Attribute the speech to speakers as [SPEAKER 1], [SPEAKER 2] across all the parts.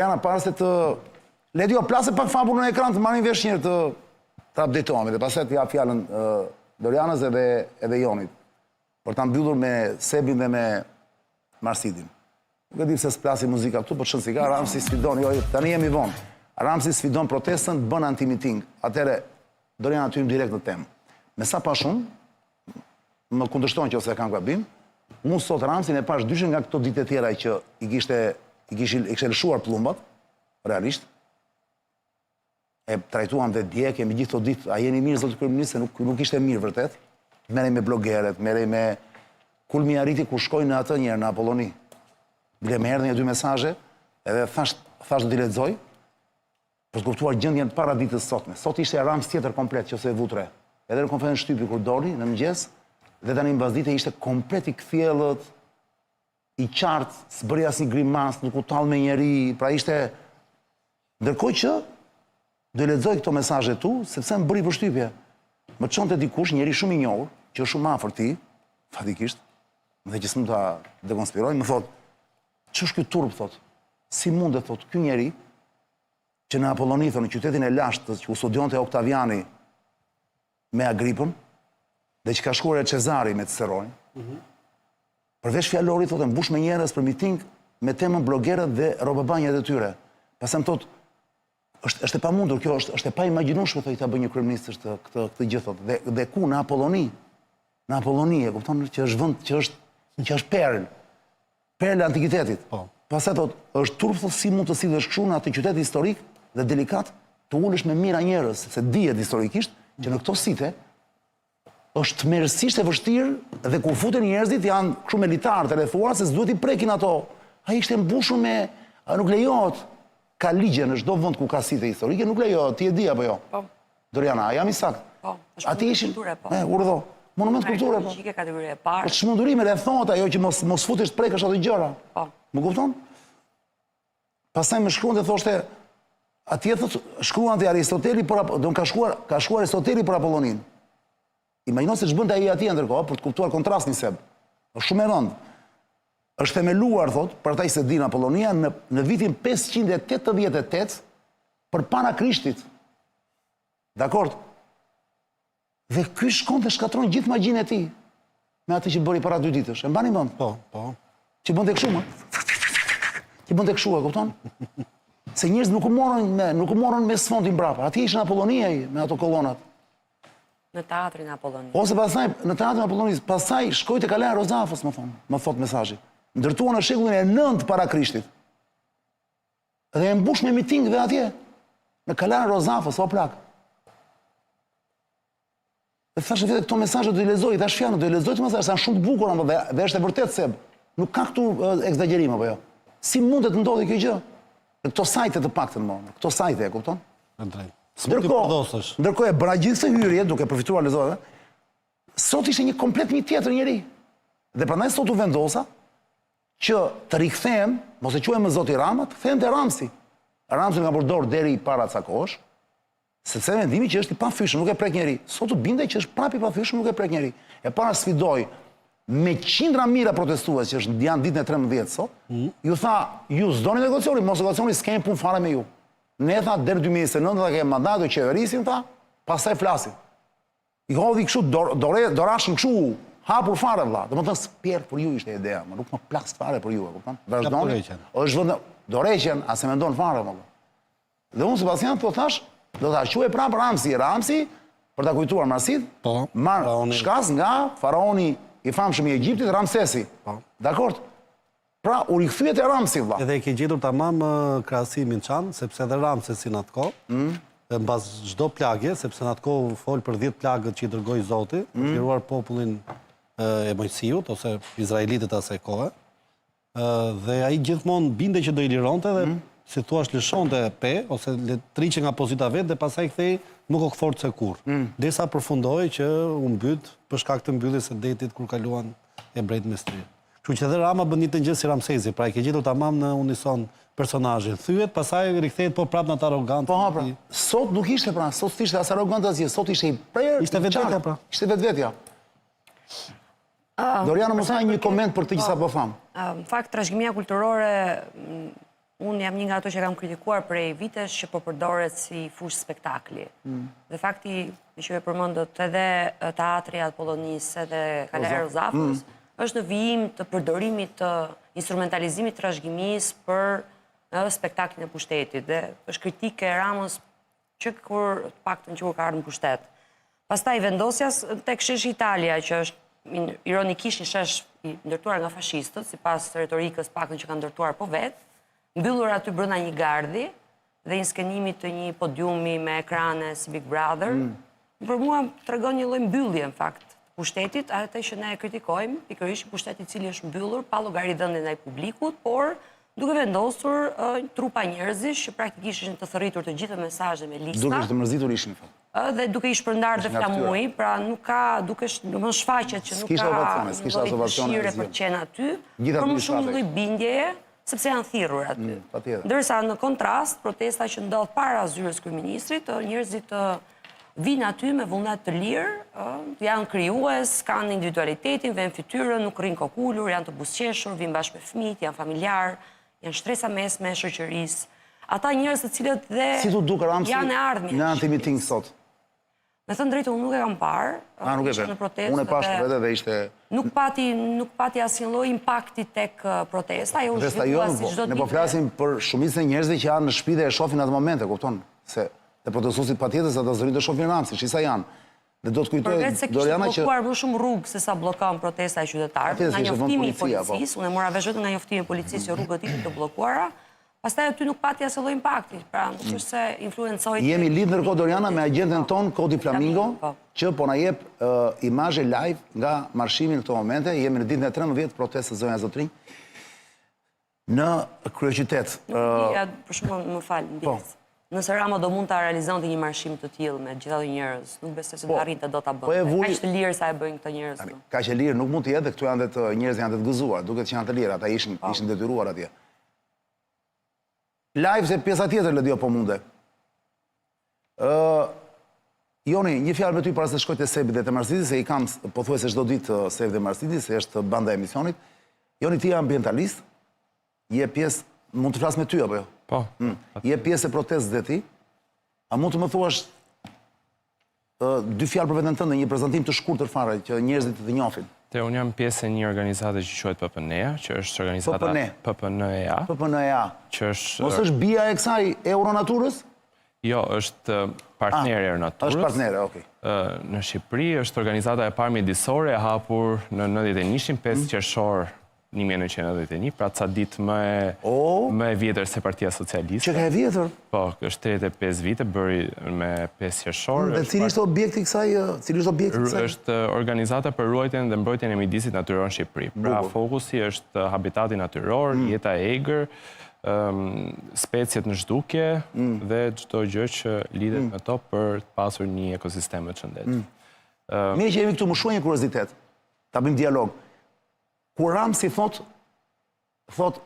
[SPEAKER 1] Jana, para se të... Ledio, plase pak fabur në ekran të marrin vesh njërë të updatehemi, dhe paset ja fjallën Dorianës edhe Jonit, për të mbyllur me Sebin dhe me Marsidin. Nuk e di se s'plasi muzika këtu, për shënë si ka, Ramsi sfidon, jo, tani jemi vonë. Ramsi sfidon protestën, bën anti-meeting. Atere, Doriana ty im direkt në temë. Me sa pa shumë, më kundërshtojnë që ose kanë gabim, unë sot Ramsin e pash dyshën nga këto ditë e tjera që i kishte lëshuar plumbat, realisht. E trajtuam dhe dje, kemi gjithë të ditë, a jeni mirë, zotë kryeminist, se nuk ishte mirë vërtet. Merej me blogeret, merej me... Kulmi arriti kur shkoj në atë njerë, në Apolloni. Bile me erdhën e 2 mesazhe, edhe thash do t'i lexoj, për të kuptuar gjendjen para ditës sotme. Sot ishte Rams tjetër komplet, që se e vutre. Edhe në konferencë shtypi kur doli, në mëngjes, dhe tani mbas dite ishte komplet i kthjellët, i qartë, s'bëri asnjë grimas, nuk u tall me njeri, pra ishte... Ndërkohë që do i lexoj këto mesazhe tu, sepse më bëri përshtypje. Më çonte dikush, njeri shumë i njohur, që është shumë afër ti, fatikisht, dhe që s'mund ta dekonspiroj, më thot, ç'është ky turp, thot? Si mundet, thot, ky njeri që në Apolloni, thot, në qytetin e lashtë, që u studionte Oktaviani me Agripën, dhe që ka shkuar e Cezari me Ciceronin, përveç fjalorit, thot, e mbush me njerëz për miting me temën blogerët dhe robabanjat e tyre. Pastaj më thot, është e pamundur, kjo është e pa imagjinueshme, thot, ta bëjë një kryeminist këtë gjë, thot. Dhe ku në Apolloni, e kupton që është vend që është perlë antikitetit. Pastaj thot, është turp, thot, si mund të sillesh kështu në atë qytet historik dhe delikat, të ulesh me mira njerëz, sepse dihet historikisht që në këto site është tmerrsisht e vështirë dhe kur futen njerëzit janë kështu me litar të rrethuar se s'duhet i prekin ato. Ai ishte mbushur me, nuk lejohet. Ka ligje në çdo vend ku ka site historike, nuk lejohet, ti e di apo jo? Po. Doriana, jam i saktë.
[SPEAKER 2] Po, është kulture, po.
[SPEAKER 1] Urdhë. Monument kulture, po.
[SPEAKER 2] Arkeologjike kategori e parë.
[SPEAKER 1] Po ç'munduri me rrethot ajo që mos futesh të prekësh ato gjëra.
[SPEAKER 2] Po.
[SPEAKER 1] Më kupton? Pastaj më shkruan dhe thoshte, atje thotë, shkruan te Aristoteli ka shkuar Aristoteli për Apollonin. Imagjino se ç'bën ai atje ndërkohë për të kuptuar kontrastin seb. Është shumë e rëndë. Është themeluar, thot, për ata që dinë Apollonia në vitin 588 përpara Krishtit. Dakord? Dhe ky shkon dhe shkatron gjithë magjinë e tij me atë që bëri para 2 ditësh. E mbani mend?
[SPEAKER 3] Po.
[SPEAKER 1] Që bënte kështu, Që bënte kështu, e kupton? Se njerëzit nuk u morën me sfondin mbrapa. Atje ishin Apollonia me ato kollonat.
[SPEAKER 2] Në teatrin e Apollonisë.
[SPEAKER 1] Ose pastaj në teatrin e Apollonisë, pastaj shkoi te Kalaja Rozafës, më thot mesazhi. Ndërtuar në shekullin e 9 para Krishtit. Dhe e mbush me miting dhe atje. Në Kalaja Rozafës, o plak. Dhe thashë vetë këto mesazhe do i lexoj, thash fjalën, do i lexoj të mesazhe, janë shumë të bukura dhe është e vërtetë se nuk ka këtu eksagjerim apo jo. Si mundet të ndodhi kjo gjë? Në këto sajte të paktën më, në këto sajte, e kupton? Ndërkohë e bëra gjithë këtë hyrje, duke përfituar lexove. Sot ishte një komplet një tjetër njeri. Dhe prandaj sot u vendosa që të rikthehem, mos e quajmë zoti Rama, të kthehem te Ramsi. Ramsi nga përdor deri para ca kohësh, sepse mendimi që është i pafyeshëm, nuk e prek njeri. Sot u bindej që është prapë i pafyeshëm, nuk e prek njeri. E para sfidoi me qindra mijëra protestues që janë ditën e 13 sot, ju tha, ju s'doni negocioni, mos negocioni, s'kemi punë fare me ju. Ne tha deri 2029 ta kemi mandat të qeverisin tha, pastaj flasin. I hodhi kështu dorashën kështu hapur fare vlla. Domethënë spjert për ju ishte ideja, më nuk më plaks fare për ju, e kupton? Vazhdoni. Është vend dorëqen, as e mendon fare valla. Dhe unë Sebastian po thash, do ta quaj prapë Ramsi për ta kujtuar Marsit, marr shkas nga faraoni i famshëm i Egjiptit, Ramsesi. Dakord? Pra, u rikthyet e Ramsi, vlla.
[SPEAKER 3] Edhe e ke gjetur tamam krahasimin çan, sepse edhe Ramsesi në atë kohë, mbas çdo plagje, sepse në atë kohë fol për 10 plagët që i dërgoi Zoti, për të liruar popullin e Mojsiut ose izraelitët asaj kohe. Dhe ai gjithmonë binte që do i lironte dhe si thua lëshonte pe ose letriçe nga pozita vet dhe pastaj kthej nuk u forcë kurr. Derisa përfundoi që u mbyt për shkak të mbylljes së detit kur kaluan ebrejt mes tyre. Kështu që edhe Rama bën një të gjë si Ramsesi, pra e ke gjetur tamam në unison personazhin. Thyet, pastaj rikthehet po prapë në atë arrogant.
[SPEAKER 1] Po pra. Sot nuk ishte pra, sot ishte as arrogant asgjë, sot ishte i prerë.
[SPEAKER 3] Ishte vetvetja pra.
[SPEAKER 1] Ishte vetvetja. Doriana, mos ha një koment për këtë që sapo tham.
[SPEAKER 2] Në fakt, trashëgimia kulturore unë jam një nga ato që kam kritikuar prej vitesh që po përdoret si fush spektakli. Dhe fakti, që e përmendët edhe teatri Apollonis, edhe Kalaja Rozafos, është në vijim të përdorimit të instrumentalizimit të trashëgimisë për spektaklin e pushtetit. Dhe është kritike e Ramës që kur paktën që kur ka ardhur në pushtet. Pastaj vendosjas tek sheshi Italia, që është ironikisht një shesh i ndërtuar nga fashistët, sipas retorikës paktën që kanë ndërtuar po vetë, mbyllur aty brenda një gardi dhe inskenimit të një podiumi me ekrane si Big Brother, për mua tregon një lloj mbyllje në fakt pushtetit, atë që ne e kritikojmë, pikërisht pushteti i cili është mbyllur pa llogaridhënie ndaj publikut, por duke vendosur trupa njerëzish që praktikisht ishin të thërritur të gjitha mesazhet me lista.
[SPEAKER 1] Duke të mërzitur ishin fakt.
[SPEAKER 2] Dhe duke i shpërndarë dhe flamuj, pra nuk ka, duke më shfaqet që nuk ka një dëshire për qenë aty, për më shumë një lloj bindjeje, sepse janë thirrur aty. Ndërsa në kontrast, protesta që ndodh para zyrës kryeministrit, njerëzit vinë aty me vullnet të lirë, janë krijues, kanë individualitetin, vënë fytyrën, nuk rrinë kokulur, janë të buzëqeshur, vinë bashkë me fëmijët, janë familjar, janë shtresa mesme e shoqërisë. Ata njerëz të cilët dhe janë e ardhmja.
[SPEAKER 1] Në antimiting sot.
[SPEAKER 2] Me thënë drejtë, unë nuk e kam parë.
[SPEAKER 1] Nuk e pe. Unë e pashë për edhe dhe ishte...
[SPEAKER 2] Nuk pati asnjë lloj impakti tek protesta.
[SPEAKER 1] Ne po flasim për shumicën e njerëzve që janë në shtëpi dhe e shohin atë momente, kupton? Se të protestuesit patjetër se ata zërin të shohin Ramsin, çisa janë. Dhe do të kujtoj Doriana që
[SPEAKER 2] bllokuar më shumë rrugë se sa bllokon protesta e qytetarëve, nga njoftimi i policisë, unë e mora vesh vetëm nga njoftimi i policisë që rrugët ishin të bllokuara. Pastaj aty nuk pati asnjë lloj impakti, pra nuk është se influencoi.
[SPEAKER 1] Jemi lidh ndërkohë Doriana me agjenten ton Kodi Flamingo, që po na jep imazhe live nga marshimi në këto momente. Jemi në ditën e 13 protestës zonja Zotrinj në kryeqytet.
[SPEAKER 2] Për shembull, më fal, mbjes. Nëse Rama do mund ta realizonte një marshim të tillë me gjithë ato njerëz, nuk besoj se do arrinte dot ta bënte. Kaq të lirë sa e bëjnë këto njerëz.
[SPEAKER 1] Kaq e lirë nuk mund të jetë, këtu janë të njerëz janë të gëzuar, duket që janë të lirë, ata ishin detyruar atje. Live se pjesa tjetër Ledio po munde. Joni, një fjalë me ty para se shkoj te Sebi dhe te Marsidis, se i kam pothuajse çdo ditë Sebi dhe Marsidis, se është banda e emisionit. Joni, ti je ambientalist, je pjesë, mund të flas me ty apo jo?
[SPEAKER 4] Po.
[SPEAKER 1] Je pjesë e protestës dhe ti, a mund të më thuash dy fjalë për veten tënde, një prezantim të shkurtër fare që njerëzit të njohin?
[SPEAKER 4] Unë jam pjesë e një organizate që quhet PPN-ja, që është organizata PPN-ja.
[SPEAKER 1] PPN-ja. Mos është bija e kësaj Euronaturës?
[SPEAKER 4] Jo, është partner e Euronaturës.
[SPEAKER 1] Është partner, okay.
[SPEAKER 4] Në Shqipëri është organizata e parë mjedisore e hapur në 91-shin 5 qershor 1991, pra ca ditë më e vjetër se Partia Socialiste.
[SPEAKER 1] Që ka e vjetër?
[SPEAKER 4] Po, është 35 vite, bëri me 5 qershor.
[SPEAKER 1] Dhe cili është objekti kësaj?
[SPEAKER 4] Është organizata për ruajtjen dhe mbrojtjen e mjedisit natyror në Shqipëri. Pra, fokusi është habitati natyror, jeta e egër, speciet në zhdukje dhe çdo gjë që lidhet me to për të pasur një ekosistem të shëndetshëm.
[SPEAKER 1] Mirë që jemi këtu, më shkruaj një kuriozitet. Ta bëjmë dialog. Kur Ramsi thot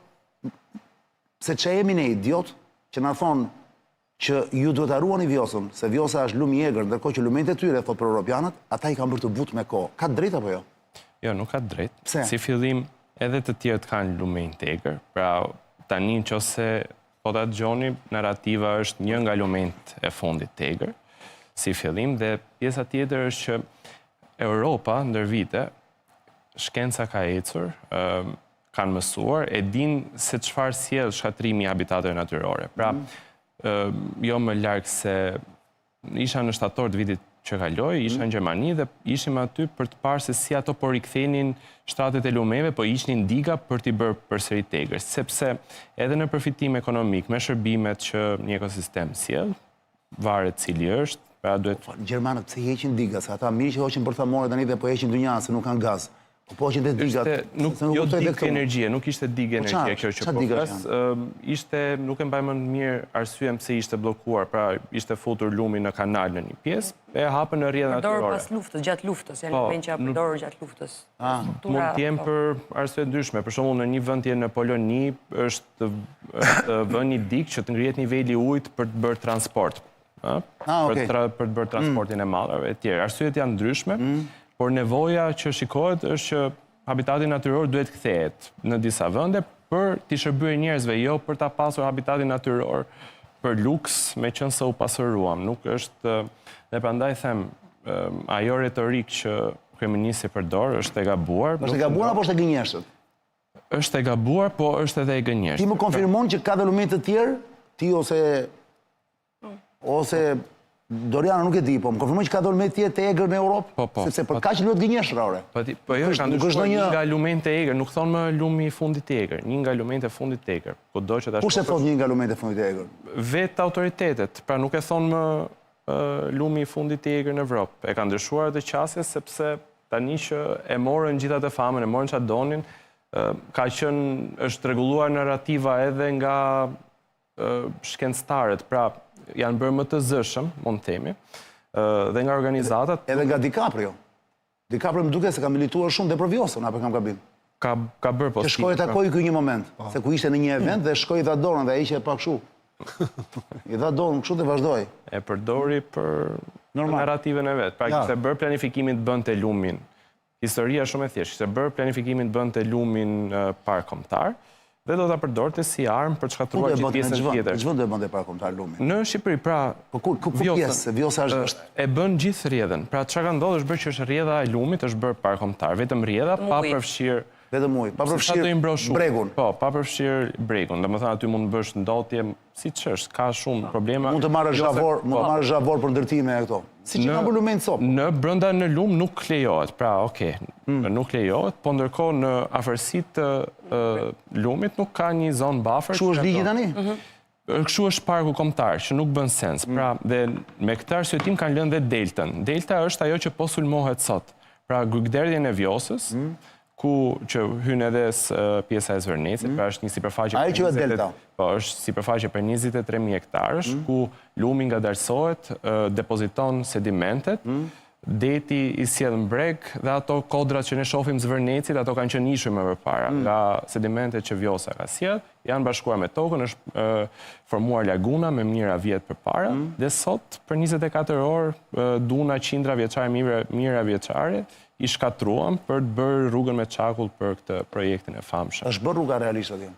[SPEAKER 1] se që jemi ne idiot, që na thonë që ju duhet ta ruani Vjosën, se Vjosa është lumi i egër, ndërkohë që lumenjtë e tyre, thot për europianët, ata i kanë bërë të butë me kohë. Ka drejt apo jo?
[SPEAKER 4] Jo, nuk ka drejt.
[SPEAKER 1] Pse?
[SPEAKER 4] Si fillim, edhe të tjerët kanë lumenjtë të egër, pra tani nëse po ta dëgjoni, narrativa është një nga lumenjtë e fundit të egër, si fillim, dhe pjesa tjetër është që Europa ndër vite shkenca ka ecur, kanë mësuar, e din se çfarë sjell shkatrimi i habitateve natyrore. Pra, jo më larg se isha në shtator të vitit që kaloi, isha në Gjermani dhe ishim aty për të parë se si ato po rikthenin shtratet e lumeve, po ishin diga për t'i bërë përsëri tegër, sepse edhe në përfitim ekonomik me shërbimet që një ekosistem sjell, varet cili është, pra duhet.
[SPEAKER 1] Gjermanët pse heqin diga, se ata mirë që hoqin bërthamore tani dhe po heqin dynjan se nuk kanë gaz. Po që digat,
[SPEAKER 4] jo digë energjie, nuk ishte digë energjie kjo që po flas. Ishte, nuk e mbaj mend mirë arsyen pse ishte bllokuar, pra ishte futur lumi në kanal në një pjesë, e hapën në rrjedhë natyrore.
[SPEAKER 2] Përdorur pas luftës, gjatë luftës, janë lumenj që përdorur gjatë luftës.
[SPEAKER 4] Mund të jenë për arsye ndryshme. Për shembull, në një vend në Poloni është vënë një digë që të ngrihet niveli i ujit për të bërë transport. Për të bërë transportin e mallarve e tjerë. Arsyet janë ndryshme. Por nevoja që shikohet është që habitati natyror duhet kthehet në disa vende për t'i shërbyer njerëzve, jo për ta pasur habitatin natyror, për luks, me qenë se u pasuruam. Nuk është, dhe prandaj them, ajo retorik që kryeministri përdor është e gabuar.
[SPEAKER 1] Është e gabuar apo është e gënjeshtër?
[SPEAKER 4] Është e gabuar, po është edhe e gënjeshtër.
[SPEAKER 1] Ti më konfirmon që ka elemente të tjerë, ti ose Doriana nuk e di, po më konfirmon që ka elemente të tjerë të egër në Europë?
[SPEAKER 4] Po.
[SPEAKER 1] Sepse për kaq luhet gënjeshtër, ore.
[SPEAKER 4] Po jo, ka ndryshuar një nga lumente e egër, nuk thonë më lumi i fundit të egër, një nga lumente e fundit të egër.
[SPEAKER 1] Kush e thot një nga lumente e fundit të egër?
[SPEAKER 4] Vetë autoritetet, pra nuk e thonë më lumi i fundit të egër në Evropë. E ka ndryshuar edhe qasje sepse tani që e morën gjitha të famën, e morën që donin, ka qenë, është rregulluar narrativa edhe nga shkencëtarët, pra janë bërë më të zëshëm, mund të themi, dhe nga organizatat.
[SPEAKER 1] Edhe nga DiCaprio. DiCaprio më duket se ka milituar shumë dhe për Vjosën, apo kam gabim.
[SPEAKER 4] Ka bërë po.
[SPEAKER 1] Që shkoi takoi ky një moment, se ku ishte në një event dhe shkoi dha dorën dhe ai që pak kështu. I dha dorën kështu dhe vazhdoi.
[SPEAKER 4] E përdori për narrativën e vet. Pra kishte bërë planifikimin të bënte lumin. Historia shumë e thjeshtë, kishte bërë planifikimin të bënte lumin park kombëtar dhe do ta përdorte si armë për të shkatruar gjithë pjesën tjetër.
[SPEAKER 1] Ç'vend do e bënte park kombëtar lumin?
[SPEAKER 4] Në Shqipëri, pra,
[SPEAKER 1] po ku pjesë? Vjosa është
[SPEAKER 4] e bën gjithë rrjedhën. Pra çka ka ndodhur është bërë që është rrjedha e lumit është bërë park kombëtar, vetëm rrjedha pa përfshirë
[SPEAKER 1] vetëm ujë, pa përfshirë bregun.
[SPEAKER 4] Po, pa përfshirë bregun. Domethënë aty mund të bësh ndotje, siç është, ka shumë problema.
[SPEAKER 1] Mund të marrësh zhavor për ndërtime e këto. Siç ka bërë lumen sop.
[SPEAKER 4] Në brenda në lum nuk lejohet. Pra, okay, nuk lejohet, po ndërkohë në afërsitë të lumit nuk ka një zonë buffer.
[SPEAKER 1] Kështu është ligji tani?
[SPEAKER 4] Kështu është parku kombëtar, që nuk bën sens. Pra, dhe me këtë arsye kanë lënë dhe deltën. Delta është ajo që po sulmohet sot. Pra, Grykderdhjen e Vjosës, ku që hyn edhe pjesa e Zvërnecit, pra është një sipërfaqe
[SPEAKER 1] ai quhet delta.
[SPEAKER 4] Po, është sipërfaqe për 23.000 hektarësh, ku lumi ngadalsohet, depoziton sedimentet, deti i sjell breg dhe ato kodrat që ne shohim Zvërnecit, ato kanë qenë ishur më përpara nga sedimentet që Vjosa ka sjell, janë bashkuar me tokën, është formuar laguna me mijëra vjet përpara dhe sot për 24 orë duna qindra vjeçare, mijëra vjeçare i shkatruan për të bërë rrugën me çakull për këtë projektin e famshëm.
[SPEAKER 1] Është bërë rruga realisht atje.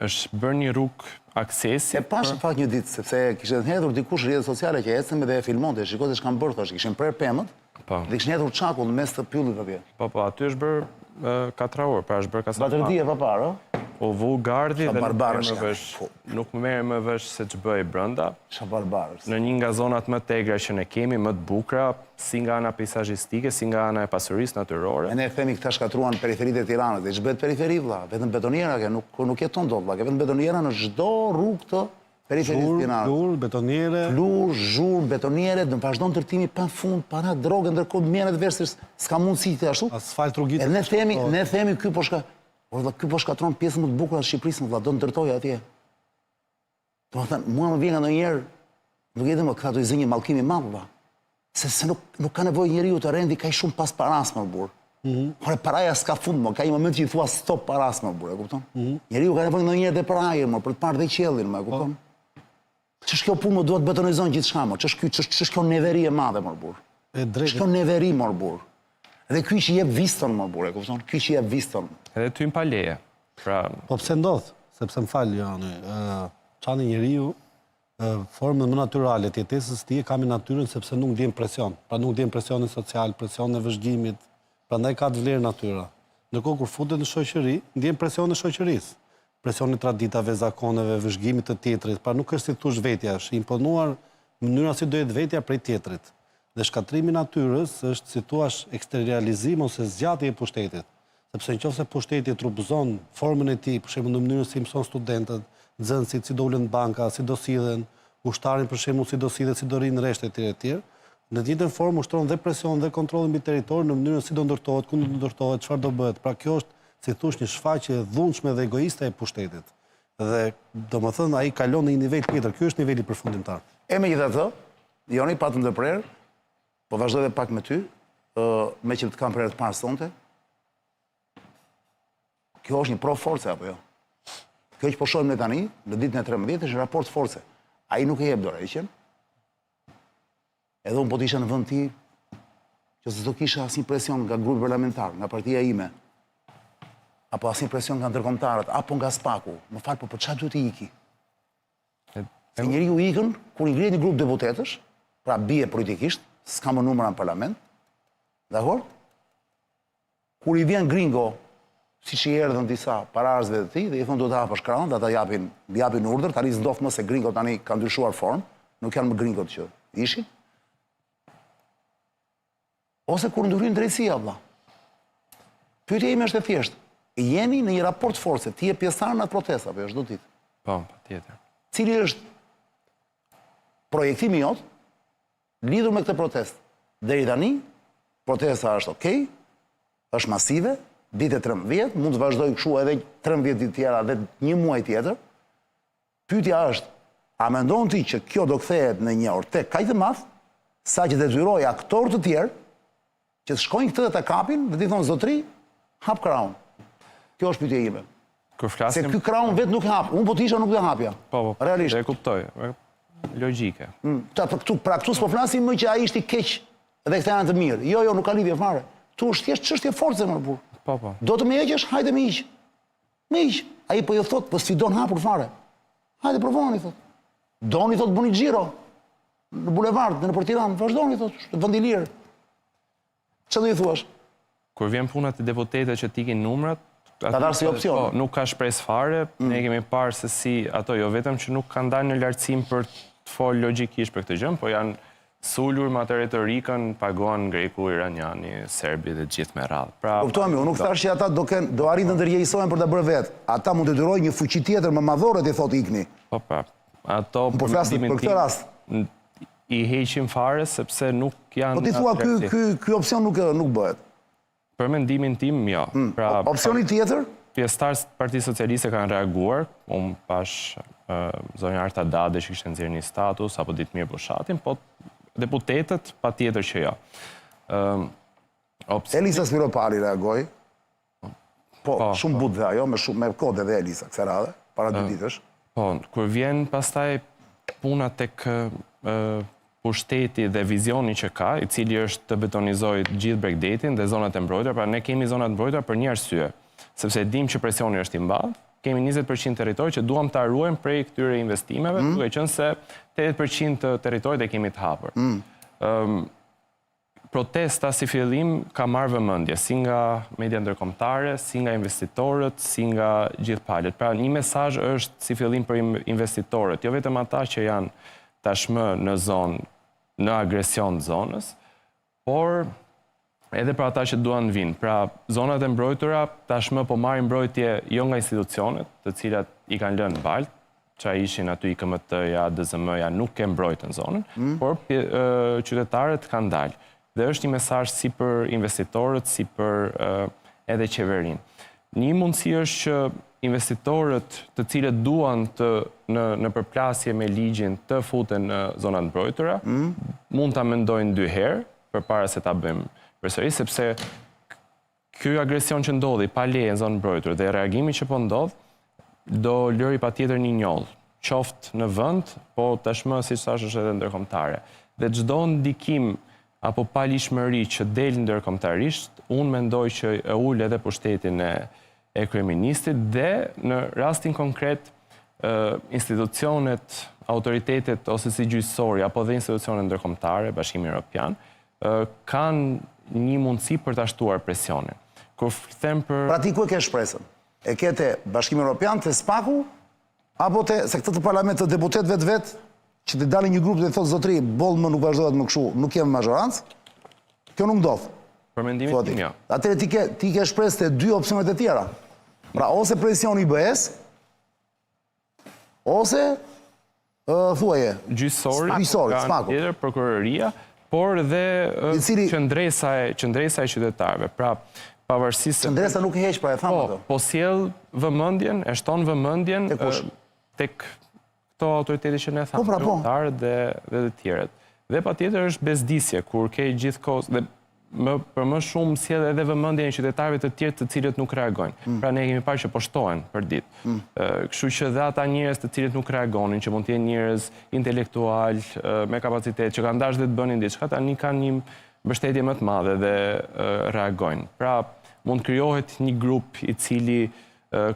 [SPEAKER 4] Është bërë një rrugë aksesi.
[SPEAKER 1] E pash në fakt një ditë, sepse kishte hedhur dikush rrjetet sociale që ecën dhe e filmonte, shikote ç'kan bërë, thosh, kishin prerë pemët.
[SPEAKER 4] Po.
[SPEAKER 1] Dhe kishin hedhur çakull në mes të pyllit atje.
[SPEAKER 4] Po, aty është bërë katraor, pra është bërë kasapar.
[SPEAKER 1] Batërdi e papar,
[SPEAKER 4] O vu gardhi dhe nuk më merre më vesh se ç'bëj brenda.
[SPEAKER 1] Ç'a barbarës.
[SPEAKER 4] Në një nga zonat më të egra që ne kemi, më të bukura, si nga ana peizazhistike, si nga ana e pasurisë natyrore.
[SPEAKER 1] Ne themi këta shkatruan periferitë e Tiranës, dhe ç'bëhet periferi vlla, vetëm betoniera ke, nuk jeton dot vlla, ke vetëm betoniera në çdo rrugë të periferisë të Tiranës.
[SPEAKER 3] Flur, betoniere.
[SPEAKER 1] Flur, zhur, betoniere, do vazhdon ndërtimi pa fund, para drogë, ndërkohë merret vesh s'ka mundësi të ashtu.
[SPEAKER 3] Asfalt rrugit.
[SPEAKER 1] Ne themi ky po ky po shkatron pjesën më të bukur të Shqipërisë, vlla, do ndërtojë atje. Domethënë, mua më vjen ndonjëherë, nuk e di më këta do i zë një mallkim i madh, vlla. Se nuk ka nevojë njeriu të rendi kaq shumë pas paras më burr. Ore paraja s'ka fund, më ka një moment që i thua stop paras më burr, e kupton? Njeriu ka nevojë ndonjëherë dhe për ajër, më për të parë dhe qiellin, më e kupton? Ç'është kjo punë, duhet betonizon gjithçka, më. Ç'është kjo neveri e madhe, më burr. Ç'është kjo neveri, më burr. Dhe ky që jep viston, më burr, e kupton? Ky që jep viston.
[SPEAKER 4] Edhe ty pa leje. Pra,
[SPEAKER 3] po pse ndodh? Sepse më fal, Jani, çani njeriu formën më natyrale të jetesës tij ka me natyrën sepse nuk ndjen presion. Pra nuk ndjen presionin social, presionin e vëzhgimit, prandaj ka të vlerë natyra. Ndërkohë kur futet në shoqëri, ndjen presionin e shoqërisë. Presioni traditave, zakoneve, vëzhgimit të tjetrit, pra nuk është si thosh vetja, është imponuar mënyra si do jetë vetja prej tjetrit. Dhe shkatrimi i natyrës është si thua eksteriorizim ose zgjatje e pushtetit. Sepse nëse pushteti trupëzon formën e tij, për shembull në mënyrën si mëson studentët, nxënësit si do ulen banka, si do sillen, ushtarin për shembull si do sillet, si do rinë rreshtë etj. Në të njëjtën formë ushtron dhe presion dhe kontroll mbi territor në mënyrën si do ndërtohet, ku do ndërtohet, çfarë do bëhet. Pra kjo është si thosh një shfaqje e dhunshme dhe egoiste e pushtetit. Dhe domethënë ai kalon në një nivel tjetër. Ky është niveli përfundimtar.
[SPEAKER 1] E megjithatë, Joni patëm të prerë, po vazhdoj edhe pak me ty, me që të kam prerë të parë sonte. Kjo është një pro force apo jo? Kjo që po shohim ne tani, në ditën e 13 është raport force. Ai nuk e jep dorëheqjen. Edhe unë po të isha në vend ti, që s'do kisha asnjë presion nga grupi parlamentar, nga partia ime. apo asnjë presion nga ndërkombëtarët, apo nga SPAK-u, më fal, po për çfarë duhet të iki? Se njeriu ikën kur i ngrihet një grup deputetësh, pra bie politikisht, s'ka më numra në parlament, dakor? Kur i vjen gringo, siç i erdhën disa pararzëve të tij dhe i thonë do të hapësh krahun, ata japin urdhër, tani s'ndoft më se gringo tani ka ndryshuar formë, nuk janë më gringot që ishin. Ose kur ndryshin drejtësia, vëlla. Pyetja ime është e thjeshtë. Jeni në një raport force, ti je pjesëtar në atë protestë apo çdo ditë?
[SPEAKER 4] Po, patjetër.
[SPEAKER 1] Cili është projektimi jot lidhur me këtë protestë? Deri tani, protesta është okay, është masive, ditë 13, mund të vazhdoj kështu edhe 13 ditë tjera dhe një muaj tjetër. Pyetja është, a mendon ti që kjo do kthehet në një ortek kaq të madh, sa që detyroj aktorë të tjerë që të shkojnë këtë dhe të kapin dhe t'i thonë zotri, hap krahun. Kjo është pyetja ime.
[SPEAKER 4] Kur
[SPEAKER 1] Se
[SPEAKER 4] flasim...
[SPEAKER 1] ky krahun vetë nuk hap, unë po t'isha nuk do hapja.
[SPEAKER 4] Po,
[SPEAKER 1] realisht.
[SPEAKER 4] e kuptoj. Logjike.
[SPEAKER 1] Pra këtu s'po flasim më që ai ishte i keq dhe këta janë të mirë. Jo, nuk ka lidhje fare. Tu është thjesht çështje force më burr.
[SPEAKER 4] Po.
[SPEAKER 1] Do të më heqësh, hajde më hiq. Më hiq. Ai po ju thot, po sfidon hapur fare. Hajde provoni thot. Doni thot bëni xhiro në bulevard, në Tiranë, vazhdoni thot, në vend i lirë. Çfarë do i thuash?
[SPEAKER 4] Kur vjen puna te deputetët që tikin numrat,
[SPEAKER 1] ta darë si opsion.
[SPEAKER 4] Po, nuk ka shpresë fare, ne kemi parë se si ato jo vetëm që nuk kanë dalë në lartësim për të folë logjikisht për këtë gjë, po janë sulur me atë retorikën, paguan greku, iraniani, serbi dhe gjithë me radhë. Pra,
[SPEAKER 1] kuptohemi, unë nuk thash që ata do arrin të ndërgjegjësohen për ta bërë vetë. Ata mund të detyrojnë një fuqi tjetër më madhore të thotë ikni.
[SPEAKER 4] Po, ato
[SPEAKER 1] po flasim për këtë rast.
[SPEAKER 4] I heqim fare sepse nuk janë...
[SPEAKER 1] Po ti thua ky opsion nuk bëhet.
[SPEAKER 4] Për mendimin tim, jo.
[SPEAKER 1] Opsioni tjetër?
[SPEAKER 4] Pjesëtarët e Partisë Socialiste kanë reaguar, unë pash zonjar Tadade që kishte nxjerrë një status, apo Ditmir Bushatin, po deputetët patjetër që jo.
[SPEAKER 1] Elisa Spiropali reagoi. Po, shumë but dhe ajo, me kode dhe Elisa, kësaj radhe, para 2 ditësh.
[SPEAKER 4] Po, kur vjen pastaj puna tek pushteti dhe vizioni që ka, i cili është të betonizoj gjithë Bregdetin dhe zonat e mbrojtura, pra ne kemi zonat mbrojtura për një arsye, sepse dim që presioni është i madh, kemi 20% territor që duam ta ruajmë prej këtyre investimeve, duke qenë se 80% të territorit e kemi të hapur. Protesta si fillim ka marrë vëmendje, si nga media ndërkombëtare, si nga investitorët, si nga gjithë palët. Pra një mesazh është si fillim për investitorët, jo vetëm ata që janë tashmë në zonë, në agresion të zonës, por edhe për ata që duan vinë. Pra, zonat e mbrojtura tashmë po marrin mbrojtje jo nga institucionet, të cilat i kanë lënë baltë, që ishin aty IKMT-ja, DZM-ja, nuk e mbrojtën zonën, por qytetarët kanë dalë. Dhe është një mesazh si për investitorët, si për edhe qeverinë. Një mundësi është që investitorët të cilët duan në përplasje me ligjin të futen në zonat mbrojtura, mund ta mendojnë 2 herë përpara se ta bëjmë përsëri, sepse ky agresion që ndodhi pa leje në zonë mbrojtur dhe reagimi që po ndodh, do lëri patjetër një njollë, qoftë në vend, po tashmë siç thash është edhe ndërkombëtare. Dhe çdo ndikim apo palishmëri që del ndërkombëtarisht, unë mendoj që e ul edhe pushtetin e kryeministit dhe në rastin konkret institucionet, autoritetet ose si gjyqësori apo dhe institucionet ndërkombëtare, Bashkimi Evropian, kanë një mundësi për ta shtuar presionin. Kur them për...
[SPEAKER 1] Pra ti ku e ke shpresën? E ke te Bashkimi Evropian, te SPAK-u, apo se këtë parlament të deputet vetë që të dalin një grup dhe thotë zotri, boll më nuk vazhdohet më kështu, nuk kemi mazhorancë, kjo nuk ndodh.
[SPEAKER 4] Për mendimin tim, jo.
[SPEAKER 1] Atëherë ti ke shpresë te 2 opsionet e tjera. Pra, ose presioni IBS, ose thuaje
[SPEAKER 4] gjyqësori,
[SPEAKER 1] SPAK-u,
[SPEAKER 4] tjetër prokuroria, por dhe qendresa e qytetarëve. Pra, pavarësisht
[SPEAKER 1] qendresa nuk e heq, pra e tham ato.
[SPEAKER 4] Po sjell vëmendjen, e shton vëmendjen tek këto autoritete që ne thamë, qytetarët dhe të tjerët. Dhe patjetër është bezdisje kur ke gjithkohës dhe për më shumë sjell edhe vëmendjen e qytetarëve të tjerë të cilët nuk reagojnë. Pra ne kemi parë që po shtohen për ditë. Kështu që dhe ata njerëz të cilët nuk reagonin, që mund të jenë njerëz intelektual, me kapacitet, që kanë dashur të bënin diçka, tani kanë një mbështetje më të madhe dhe reagojnë. Pra mund krijohet një grup i cili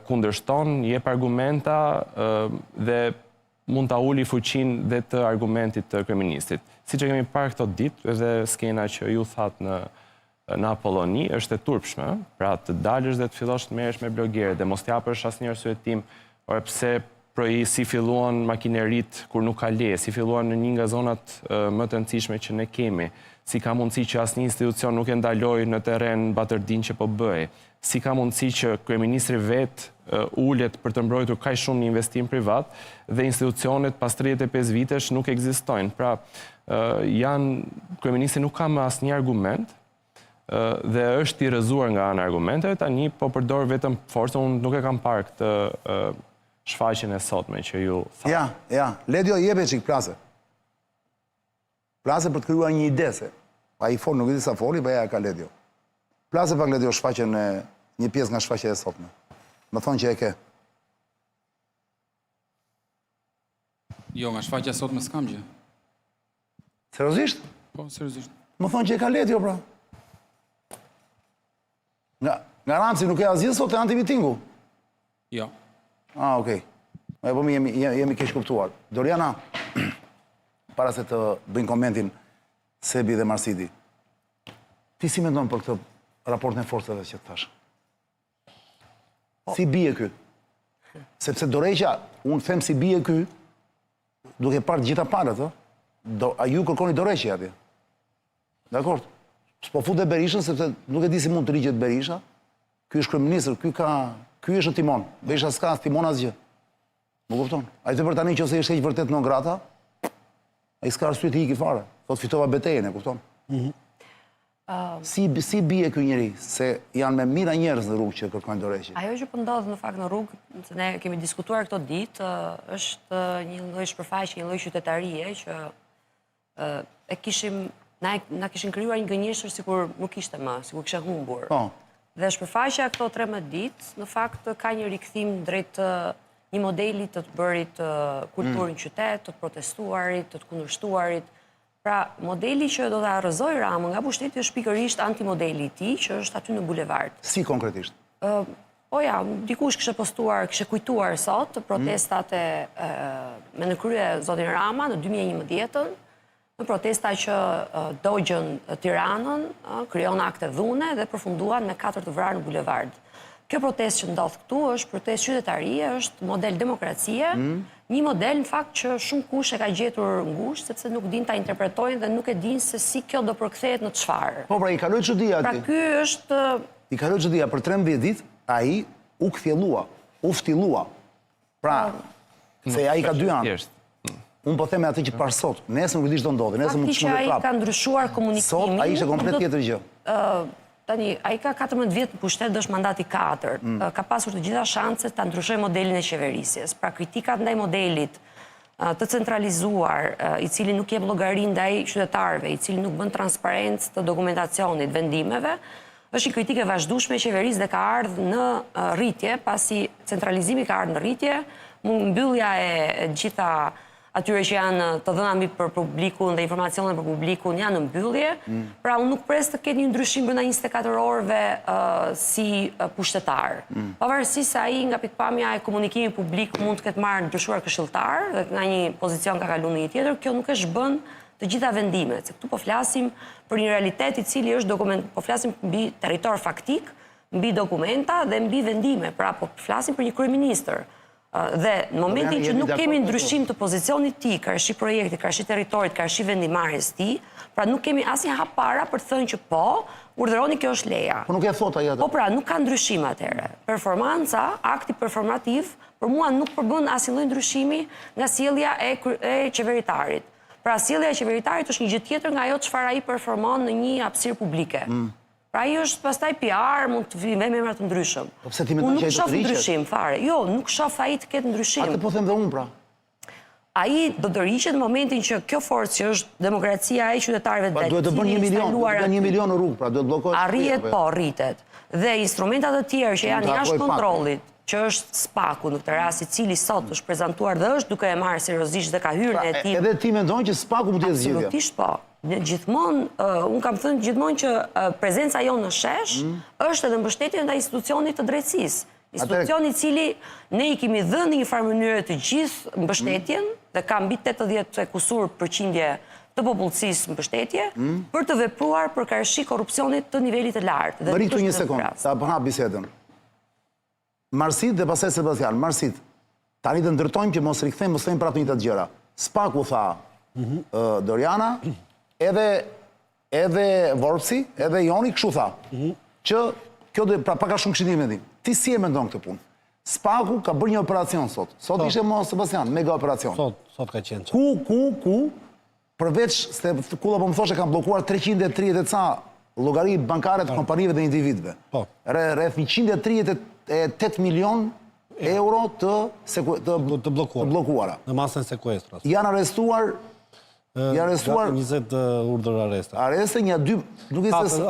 [SPEAKER 4] kundërshton, jep argumenta dhe mund ta uli fuqinë dhe të argumentit të kryeministit. Siç e kemi parë këto ditë, edhe skena që ju thatë në Apolloni është e turpshme, pra të dalësh dhe të fillosh të merresh me blogerë dhe mos t'japësh asnjë arsyetim, ore pse si filluan makinerit kur nuk ka leje, si filluan në një nga zonat më të rëndësishme që ne kemi, si ka mundësi që asnjë institucion nuk e ndaloj në terren Batërdin që po bëj, si ka mundësi që kryeministri vetë ulet për të mbrojtur kaq shumë një investim privat dhe institucionet pas 35 vitesh nuk ekzistojnë. Pra, kryeministri nuk ka më asnjë argument dhe është i rrëzuar nga ana argumenteve, tani po përdor vetëm forcën, unë nuk e kam parë këtë shfaqjen e sotme që ju tha.
[SPEAKER 1] Ja, Ledio jep e çik plase. Plase për të krijuar një ide se ai fol, nuk e di sa foli, ja ka Ledio. Plase pak Ledio shfaqjen e një pjesë nga shfaqja e sotme. Më thonë që e ke.
[SPEAKER 5] Jo, nga shfaqja sot me s'kam gjë.
[SPEAKER 1] Seriozisht?
[SPEAKER 5] Po, seriozisht.
[SPEAKER 1] Më thonë që e ka Ledio, pra. Nga Ramsi nuk e asgjë sot e antimitingu?
[SPEAKER 5] Jo.
[SPEAKER 1] Okej. E po jemi keq kuptuar. Doriana, para se të bëjnë komentin Sebi dhe Marsidi, ti si mendon për këtë raportin e forcave që të thash? Si bie ky? Sepse Dorreqa, unë them si bie ky, duke parë gjitha palët, a ju kërkoni Dorreqi atje? Dakor? S'po fut dhe Berishën, sepse nuk e di si mund të rigjet Berisha. Ky është kryeministër, ky është timon. Berisha s'ka timon asgjë. Më kupton? Ai të për tani që ose ishte i vërtet non grata, ai s'ka arsye të iki fare. Thot fitova betejën, e kupton? Si bie ky njeri, se janë me mira njerëz në rrugë që kërkojnë Dorreqi?
[SPEAKER 2] Ajo që po ndodh në fakt në rrugë, se ne kemi diskutuar këto ditë, është një lloj shpërfaqje, një lloj qytetarie që e kishim na kishin krijuar një gënjeshtër sikur nuk ishte më, sikur kishte humbur.
[SPEAKER 1] Po.
[SPEAKER 2] Dhe shpërfaqja këto 13 ditë, në fakt ka një rikthim drejt një modeli të të bërit kulturë në qytet, të të protestuarit, të të kundërshtuarit. Pra, modeli që do të arrëzoj Ramën nga pushteti është pikërisht antimodeli i tij, që është aty në bulevard.
[SPEAKER 1] Si konkretisht?
[SPEAKER 2] Po ja, dikush kishte postuar, kishte kujtuar sot protestat me në krye zotin Rama në 2011-ën, në protesta që dogjën Tiranën, krijon akte dhune dhe përfunduan me 4 të vrarë në bulevard. Kjo protestë që ndodh këtu është protestë qytetarie, është model demokracie, një model në fakt që shumë kush e ka gjetur ngushtë, sepse nuk din ta interpretojnë dhe nuk e din se si kjo do përkthehet në çfarë.
[SPEAKER 1] Po, pra i kaloi çudia
[SPEAKER 2] Pra
[SPEAKER 1] aty.
[SPEAKER 2] ky është
[SPEAKER 1] I kaloi çudia për 13 ditë, ai u kthjellua, u ftillua. Pra, se ai ka 2 anë. Unë po them atë që parë sot, nesër nuk e di ç'do ndodhi, nesër mund të
[SPEAKER 2] fakti që
[SPEAKER 1] shkojë
[SPEAKER 2] ai
[SPEAKER 1] prapë.
[SPEAKER 2] ka ndryshuar komunikimin.
[SPEAKER 1] Sot ai ishte komplet tjetër gjë.
[SPEAKER 2] Tani, ai ka 14 vjet në pushtet, është mandati 4. Ka pasur të gjitha shanset ta ndryshojë modelin e qeverisjes. Pra kritikat ndaj modelit të centralizuar, i cili nuk jep llogari ndaj qytetarëve, i cili nuk bën transparencë të dokumentacionit, vendimeve, është një kritikë e vazhdueshme e qeverisë dhe ka ardhur në rritje, pasi centralizimi ka ardhur në rritje, mbyllja e gjitha atyre që janë të dhëna mbi për publikun dhe informacionet për publikun janë në mbyllje. Pra, unë nuk pres të ketë një ndryshim brenda 24 orëve si pushtetar. Pavarësisht se ai nga pikpamja e komunikimit publik mund të ketë marrë ndryshuar këshilltar dhe nga një pozicion ka kaluar në një tjetër, kjo nuk është bën të gjitha vendimet. Se këtu po flasim për një realitet i cili është po flasim mbi territor faktik, mbi dokumenta dhe mbi vendime. Pra, po flasim për një kryeministër. Dhe në momentin që nuk kemi ndryshim të pozicionit ti, karshi projekti, karshi teritorit, karshi vendimarrjes ti, pra nuk kemi asnjë hap para për të thënë që po, urdhëroni kjo është leja.
[SPEAKER 1] Po nuk e thot ai atë.
[SPEAKER 2] Po pra, nuk ka ndryshim atëherë. Performanca, akti performativ, për mua nuk përbën asnjë lloj ndryshimi nga sjellja e qeveritarit. Pra, sjellja e qeveritarit është një gjë tjetër nga ajo çfarë ai performon në një hapësirë publike. Pra, ai është pastaj PR, mund të vijë me emra të ndryshëm.
[SPEAKER 1] Po pse ti mendon që ai do të
[SPEAKER 2] Unë nuk shoh
[SPEAKER 1] rriqet?
[SPEAKER 2] ndryshim fare. Jo, nuk shoh ai të ketë ndryshim.
[SPEAKER 1] Atë po them dhe unë pra.
[SPEAKER 2] Ai do të rriqet në momentin që kjo forcë që është demokracia e qytetarëve
[SPEAKER 1] Pa duhet të bën 1 milion, duhet 1 milion në rrugë, pra duhet bllokohet.
[SPEAKER 2] Arrihet, po, rritet. Dhe instrumentat të tjerë që janë jashtë kontrollit, që është Spaku në këtë rast, i cili sot është prezantuar dhe është duke e marrë seriozisht dhe ka hyrë në etim.
[SPEAKER 1] Edhe ti mendon që Spaku mund të jetë zgjidhja?
[SPEAKER 2] Absolutisht po. Gjithmonë, unë kam thënë gjithmonë që prezenca jonë në shesh është edhe mbështetje ndaj institucionit të drejtësisë. Institucioni i cili ne i kemi dhënë në një farë mënyrë të gjithë mbështetjen dhe ka mbi 80% të popullsisë mbështetje për të vepruar për karshi korrupsionit të nivelit të lartë.
[SPEAKER 1] Më rikëtu një sekundë, ta përhap bisedën. Marsit dhe pasaj Sebastian, Marsit, tani të ndërtojmë që mos rikëthejmë, mos thejmë prapë një të gjëra. Spaku tha Doriana, edhe Vorpsi, edhe Joni, këshu tha, që kjo dhe pra paka shumë këshitim e dim. Ti si e mendon këtë punë? Spaku ka bërë një operacion sot. Sot ishe mo Sebastian, mega operacion.
[SPEAKER 3] Sot ka qenë.
[SPEAKER 1] Ku, përveç, se kulla po më thoshe, kanë blokuar 330 ca llogari bankare të kompanive dhe individëve. Rreth 138 milion euro të blokuara.
[SPEAKER 3] Në masën sekuestras.
[SPEAKER 1] Janë arrestuar
[SPEAKER 3] 20 urdhër arresta.
[SPEAKER 1] Arreste, një 2, duke se...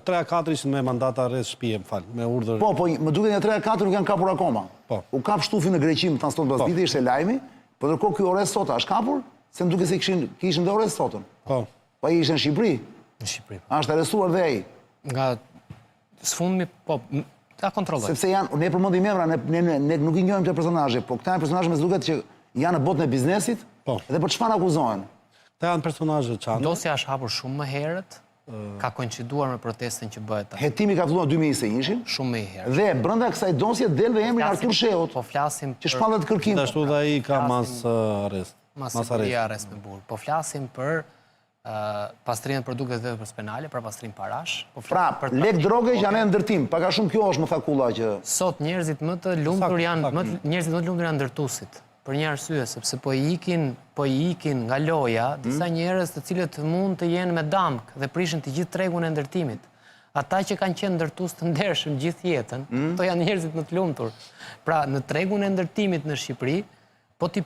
[SPEAKER 3] 3-4 ishën me mandat arrest shtëpie, më falë, me urdhër...
[SPEAKER 1] Po, më duke një 3-4 nuk janë kapur akoma. U kap shtufi në Greqi, më transton pas dite, ishte lajmi, po ndërkohë kjo arrest sot është kapur, se më duke se kishin dhe arrest sotën. Po i ishte në Shqipëri.
[SPEAKER 6] Në Shqipëri.
[SPEAKER 1] Ashtë arrestuar dhe ai.
[SPEAKER 6] Nga sfundmi, po, ta kontrolloj.
[SPEAKER 1] Sepse janë, ne përmendim emra, ne nuk i njohim të personazhe, po këta janë personazhe me duket që janë në botën e biznesit, dhe për çfarë akuzohen?
[SPEAKER 3] Këta janë personazhe çanë.
[SPEAKER 6] Dosja është hapur shumë më herët, ka koinciduar me protestën që bëhet.
[SPEAKER 1] Hetimi ka filluar 2021-shin.
[SPEAKER 6] Shumë më herët.
[SPEAKER 1] Dhe brenda kësaj dosje del dhe emri Artur Sheut.
[SPEAKER 6] Po flasim
[SPEAKER 1] që shpallet kërkim.
[SPEAKER 3] Ashtu dhe ai ka mas arrest.
[SPEAKER 6] Mas arrest me burr. Po flasim për pastrimin e produkteve dhe veprës penale, për pastrim parash.
[SPEAKER 1] Pra, lek droge që janë në ndërtim. Pak a shumë kjo është më tha kulla që...
[SPEAKER 6] Sot njerëzit më të lumtur janë ndërtuesit. Për një arsye, sepse po i ikin nga loja disa njerëz të cilët mund të jenë me damk dhe prishin të gjithë tregun e ndërtimit. Ata që kanë qenë ndërtues të ndershëm gjithë jetën, to janë njerëzit më të lumtur. Pra, në tregun e ndërtimit në Shqipëri, po ta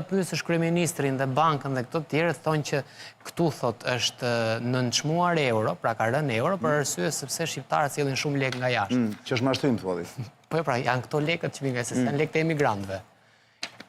[SPEAKER 6] pyesësh kryeministrin dhe bankën dhe këto të tjerë thonë që këtu thot është nënçmuar euro, pra ka rënë euro për arsye sepse shqiptarët sjellin shumë lekë nga jashtë.
[SPEAKER 1] Që është mashtrim thua.
[SPEAKER 6] Po pra, janë këto lekët që vijnë nga se janë lekët e emigrantëve.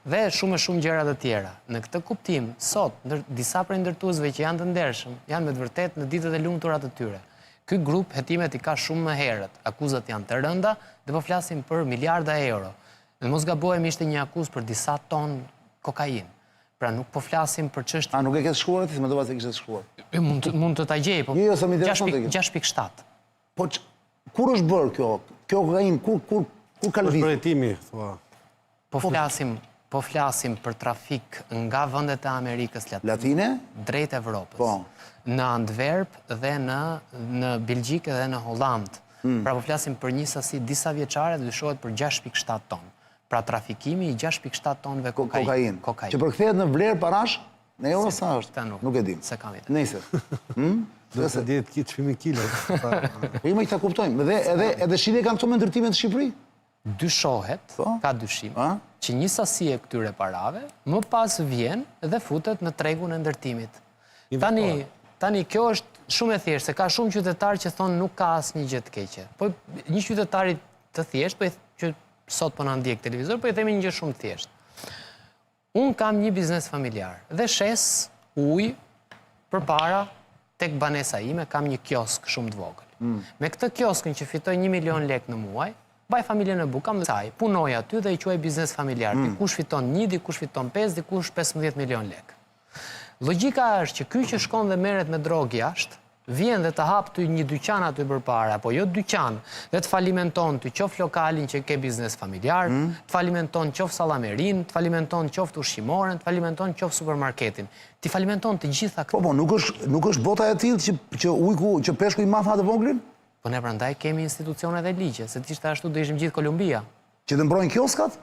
[SPEAKER 6] Dhe shumë e shumë gjëra të tjera. Në këtë kuptim, sot, disa prej ndërtuesve që janë të ndershëm, janë me të vërtet në ditët e lumtura të tyre. Ky grup hetimet i ka shumë më herët, akuzat janë të rënda dhe po flasim për miliarda euro. Në mos gabohem ishte një akuzë për disa ton kokain. Pra nuk po flasim për çështje.
[SPEAKER 1] A nuk e ke shkruar ti, më dova se kishe shkruar.
[SPEAKER 6] Mund të ta gjej, po 6.7.
[SPEAKER 1] Po kur është bërë kjo? Kjo kokain kur ka lëvizur?
[SPEAKER 3] Është hetimi, thua.
[SPEAKER 6] Po flasim për trafik nga vendet e Amerikës
[SPEAKER 1] Latine
[SPEAKER 6] drejt Evropës. Në Antwerp dhe në Belgjikë dhe në Holland. Pra po flasim për një sasi disa vjeçare dhe dyshohet për 6.7 ton. Pra trafikimi i 6.7 tonëve kokain.
[SPEAKER 1] Që përkthehet në vlerë parash, në euro sa është? Nuk e dim.
[SPEAKER 6] Se kam ide.
[SPEAKER 1] Nëse.
[SPEAKER 3] Do të dihet çmimi kilo.
[SPEAKER 1] Po i më ta kuptojmë. Edhe shitje kanë këto me ndërtimet në Shqipëri?
[SPEAKER 6] Dyshohet, ka dyshim, që një sasi e këtyre parave më pas vjen dhe futet në tregun e ndërtimit. Tani kjo është shumë e thjeshtë, se ka shumë qytetarë që thonë nuk ka asnjë gjë të keqe. Po një qytetari të thjeshtë, që sot po na ndjek televizor, po i themi një gjë shumë të thjeshtë. Unë kam një biznes familjar dhe shes ujë përpara tek banesa ime, kam një kiosk shumë të vogël. Me këtë kioskën që fitoj 1 milion lekë në muaj, baj familjen e bukam dhe saj, punoj aty dhe i quaj biznes familjar. Dikush fiton 1, dikush fiton 5, dikush 15 milion lekë. Logjika është që ky që shkon dhe merret me drogë jashtë, vjen dhe të hap ty një dyqan aty përpara, apo jo dyqan, dhe të falimenton ty qof lokalin që ke biznes familjar, të falimenton qof sallamerin, të falimenton qof ushqimoren, të falimenton qof supermarketin. Ti falimenton të gjitha këto.
[SPEAKER 1] Po, nuk është bota e tillë që ujku, që peshku i madh atë voglin?
[SPEAKER 6] Po ne prandaj kemi institucione dhe ligje, se t'ishte ashtu do ishim gjithë Kolumbia.
[SPEAKER 1] Që të mbrojnë kioskat?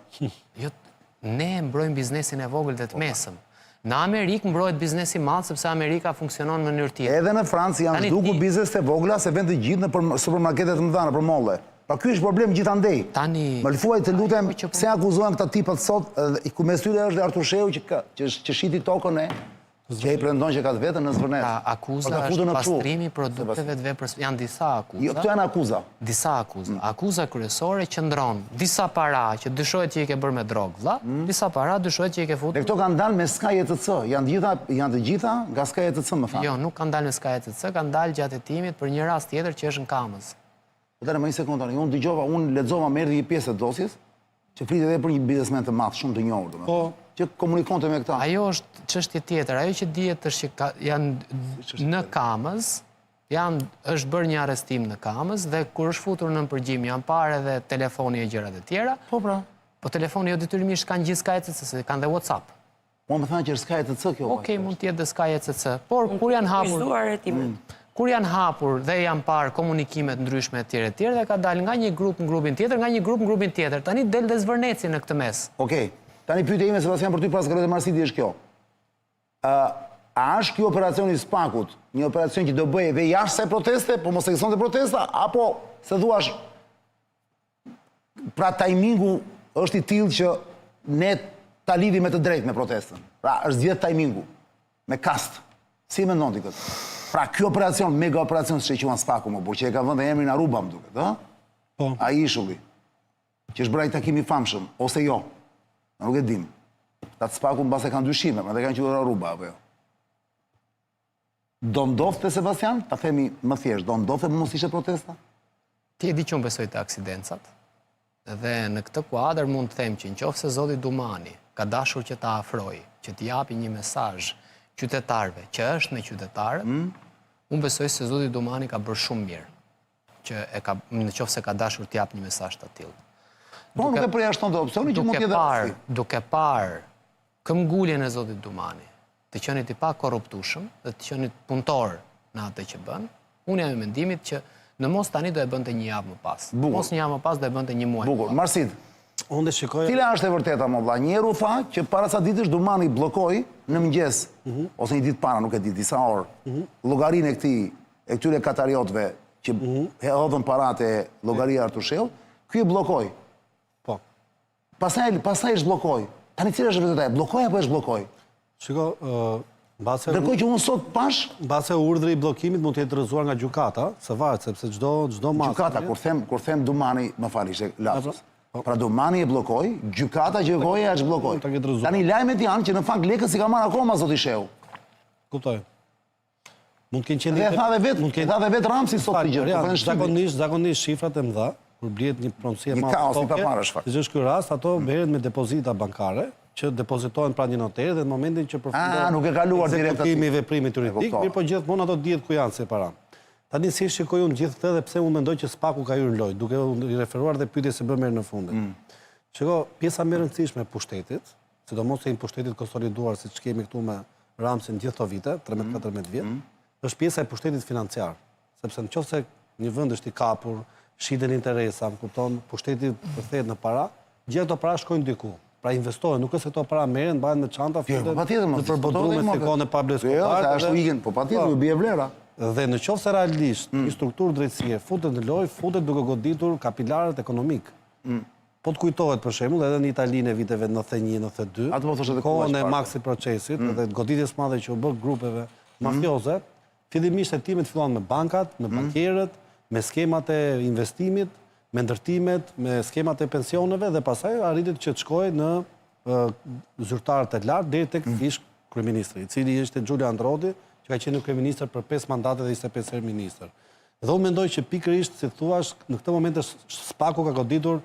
[SPEAKER 6] Jo, ne mbrojmë biznesin e vogël dhe të mesëm. Në Amerikë mbrohet biznesi i madh sepse Amerika funksionon në mënyrë tjetër.
[SPEAKER 1] Edhe në Francë janë zhdukur biznes të vogla se vend të gjithë në supermarketet të mëdha, për molle. Pa ky është problem gjithandej. Më lëfuaj të lutem, pse akuzohen këta tipat sot, ku mes tyre është Artur Sheu që shiti tokën që ai pretendon që ka të vetën në zvërnet.
[SPEAKER 6] Akuza është pastrimi produkteve të veprës. Janë disa akuza.
[SPEAKER 1] Jo, këto janë akuza.
[SPEAKER 6] Disa akuza. Akuza kryesore qëndron disa para që dyshohet që i ke bërë me drogë, vëlla, disa para dyshohet që i ke futur.
[SPEAKER 1] Dhe këto kanë dalë me Sky ETC. Janë të gjitha nga Sky ETC, më fal.
[SPEAKER 6] Jo, nuk kanë dalë me Sky ETC, kanë dalë gjatë hetimit për një rast tjetër që është në Kamës.
[SPEAKER 1] Atëherë më një sekondë, unë dëgjova, unë lexova më erdhi një pjesë e dosjes që flitet edhe për një biznesmen të madh, shumë të njohur, domethënë. Që komunikonte me këta.
[SPEAKER 6] Ajo është çështje tjetër. Ajo që dihet është që janë në Kamës, është bërë një arrestim në Kamës dhe kur është futur në përgjim janë parë edhe telefoni e gjërat e tjera.
[SPEAKER 1] Po pra.
[SPEAKER 6] Po telefoni jo detyrimisht kanë gjithë Sky ETC, se kanë dhe WhatsApp.
[SPEAKER 1] Po më thanë që është Sky ETC kjo.
[SPEAKER 6] Okej, mund të jetë dhe Sky ETC, por kur janë hapur Kur janë hapur dhe janë parë komunikimet ndryshme e tjere dhe ka dalë nga një grup në grupin tjetër, nga një grup në grupin tjetër. Tani del dhe zvërneci në këtë mes.
[SPEAKER 1] Okej. Tani pyetja ime Sebastian për ty pas Karolë Marsiti është kjo. A është kjo operacioni i Spakut, një operacion që do bëjë ve jashtë se proteste, po mos e kësonte protesta, apo se thuash pra timingu është i tillë që ne ta lidhim me të drejtë me protestën. Pra është zgjedh timingu me kast. Si mendon ti këtë? Pra kjo operacion, mega operacion që quhen Spaku më burr, që e ka vënë emrin Aruba më duket, ëh?
[SPEAKER 3] Po.
[SPEAKER 1] Ai ishulli. Që është bërë ai takim i famshëm ose jo. Nuk e dim. Ta Spaku mbas e kanë dyshime, prandaj kanë quajtur Aruba apo jo. Do ndodhte Sebastian, ta themi më thjesht, do ndodhte mos ishte protesta?
[SPEAKER 6] Ti e di që unë besoj të aksidencat. Dhe në këtë kuadër mund të them që nëse zoti Dumani ka dashur që ta afrojë, që t'i japi një mesazh qytetarëve që është me qytetarët, unë besoj se zoti Dumani ka bërë shumë mirë, që nëse ka dashur t'i jap një mesazh të tillë.
[SPEAKER 1] Po nuk e përjashton të opsioni që mund të jetë.
[SPEAKER 6] Duke parë këmbguljen e zotit Dumani, të qenit i pa korruptueshëm dhe të qenit punëtor në atë që bën, unë jam i mendimit që në mos tani do e bënte një javë më pas. Mos një javë më pas do e bënte një muaj.
[SPEAKER 1] Bukur. Marsit.
[SPEAKER 3] Unë dhe shikoj.
[SPEAKER 1] Cila është e vërteta më vëlla? Njeru tha që para sa ditësh Dumani bllokoi në mëngjes ose një ditë para, nuk e di, disa orë, llogarinë e këtyre katariotëve që hedhën paratë e llogaria Artushell, ky e bllokoi.
[SPEAKER 3] Po.
[SPEAKER 1] Pastaj është bllokoi. Tani cila është vërteta? Bllokoi apo është bllokoi?
[SPEAKER 3] Shiko, mbase
[SPEAKER 1] Ndërkohë që unë sot pash,
[SPEAKER 3] mbase urdhri i bllokimit mund të jetë rrëzuar nga gjykata, se varet sepse çdo mas.
[SPEAKER 1] gjykata kur them Dumani, më fal, ishte lapsus. Pra Dumani e bllokoi, gjykata që goja është bllokoi. Tani lajmet janë që në fakt lekës i ka marrë akoma zoti Shehu.
[SPEAKER 3] Kuptoj. Mund të kenë qenë.
[SPEAKER 1] Dhe e tha dhe vet Ramsi sot të gjë.
[SPEAKER 3] Zakonisht shifrat e mëdha, kur blihet një pronësi e madhe.
[SPEAKER 1] Një kaos i paparësh fakt.
[SPEAKER 3] Siç është ky rast, ato merren me depozita bankare, që depozitohen pra një noteri dhe në momentin që përfundon.
[SPEAKER 1] Nuk e kaluar direkt aty.
[SPEAKER 3] Ekzekutimi i veprimit juridik, mirë po gjithmonë ato dihet ku janë se para. Tani si shikoj unë gjithë këtë dhe pse unë mendoj që Spaku ka hyrë në lojë, duke i referuar dhe pyetjes që bëm në fundit. Shiko, pjesa më e rëndësishme e pushtetit, sidomos e pushtetit konsoliduar siç kemi këtu me Ramsin gjithë këto vite, 13-14 vjet, është pjesa e pushtetit financiar, sepse nëse një vend është i kapur, shiten interesa, kupton, pushteti përthehet në para, gjithë ato para shkojnë diku. Pra investohen, nuk është se këto para merren, bëhen me çanta,
[SPEAKER 1] futen në
[SPEAKER 3] përbotrume se kanë pa bleskuar.
[SPEAKER 1] Jo, ashtu ikin, po patjetër u bie vlera.
[SPEAKER 3] Dhe në qoftë se realisht një strukturë drejtësie futet në lojë, futet duke goditur kapilarët ekonomik. Po të kujtohet për shembull edhe në Italinë e viteve 91-92,
[SPEAKER 1] atë po thoshte
[SPEAKER 3] kohën e Maxi Procesit dhe goditjes madhe që u bë grupeve mafioze, fillimisht hetimet filluan me bankat, me bankierët, me skemat e investimit, me ndërtimet, me skemat e pensioneve dhe pastaj arritet që të shkojë në zyrtarët e lartë deri tek ish kryeministri, i cili ishte Giulio Androdi, që ka qenë kryeministër për 5 mandate dhe 25 herë ministër. Dhe unë mendoj që pikërisht, si thuash, në këtë moment Spaku ka goditur,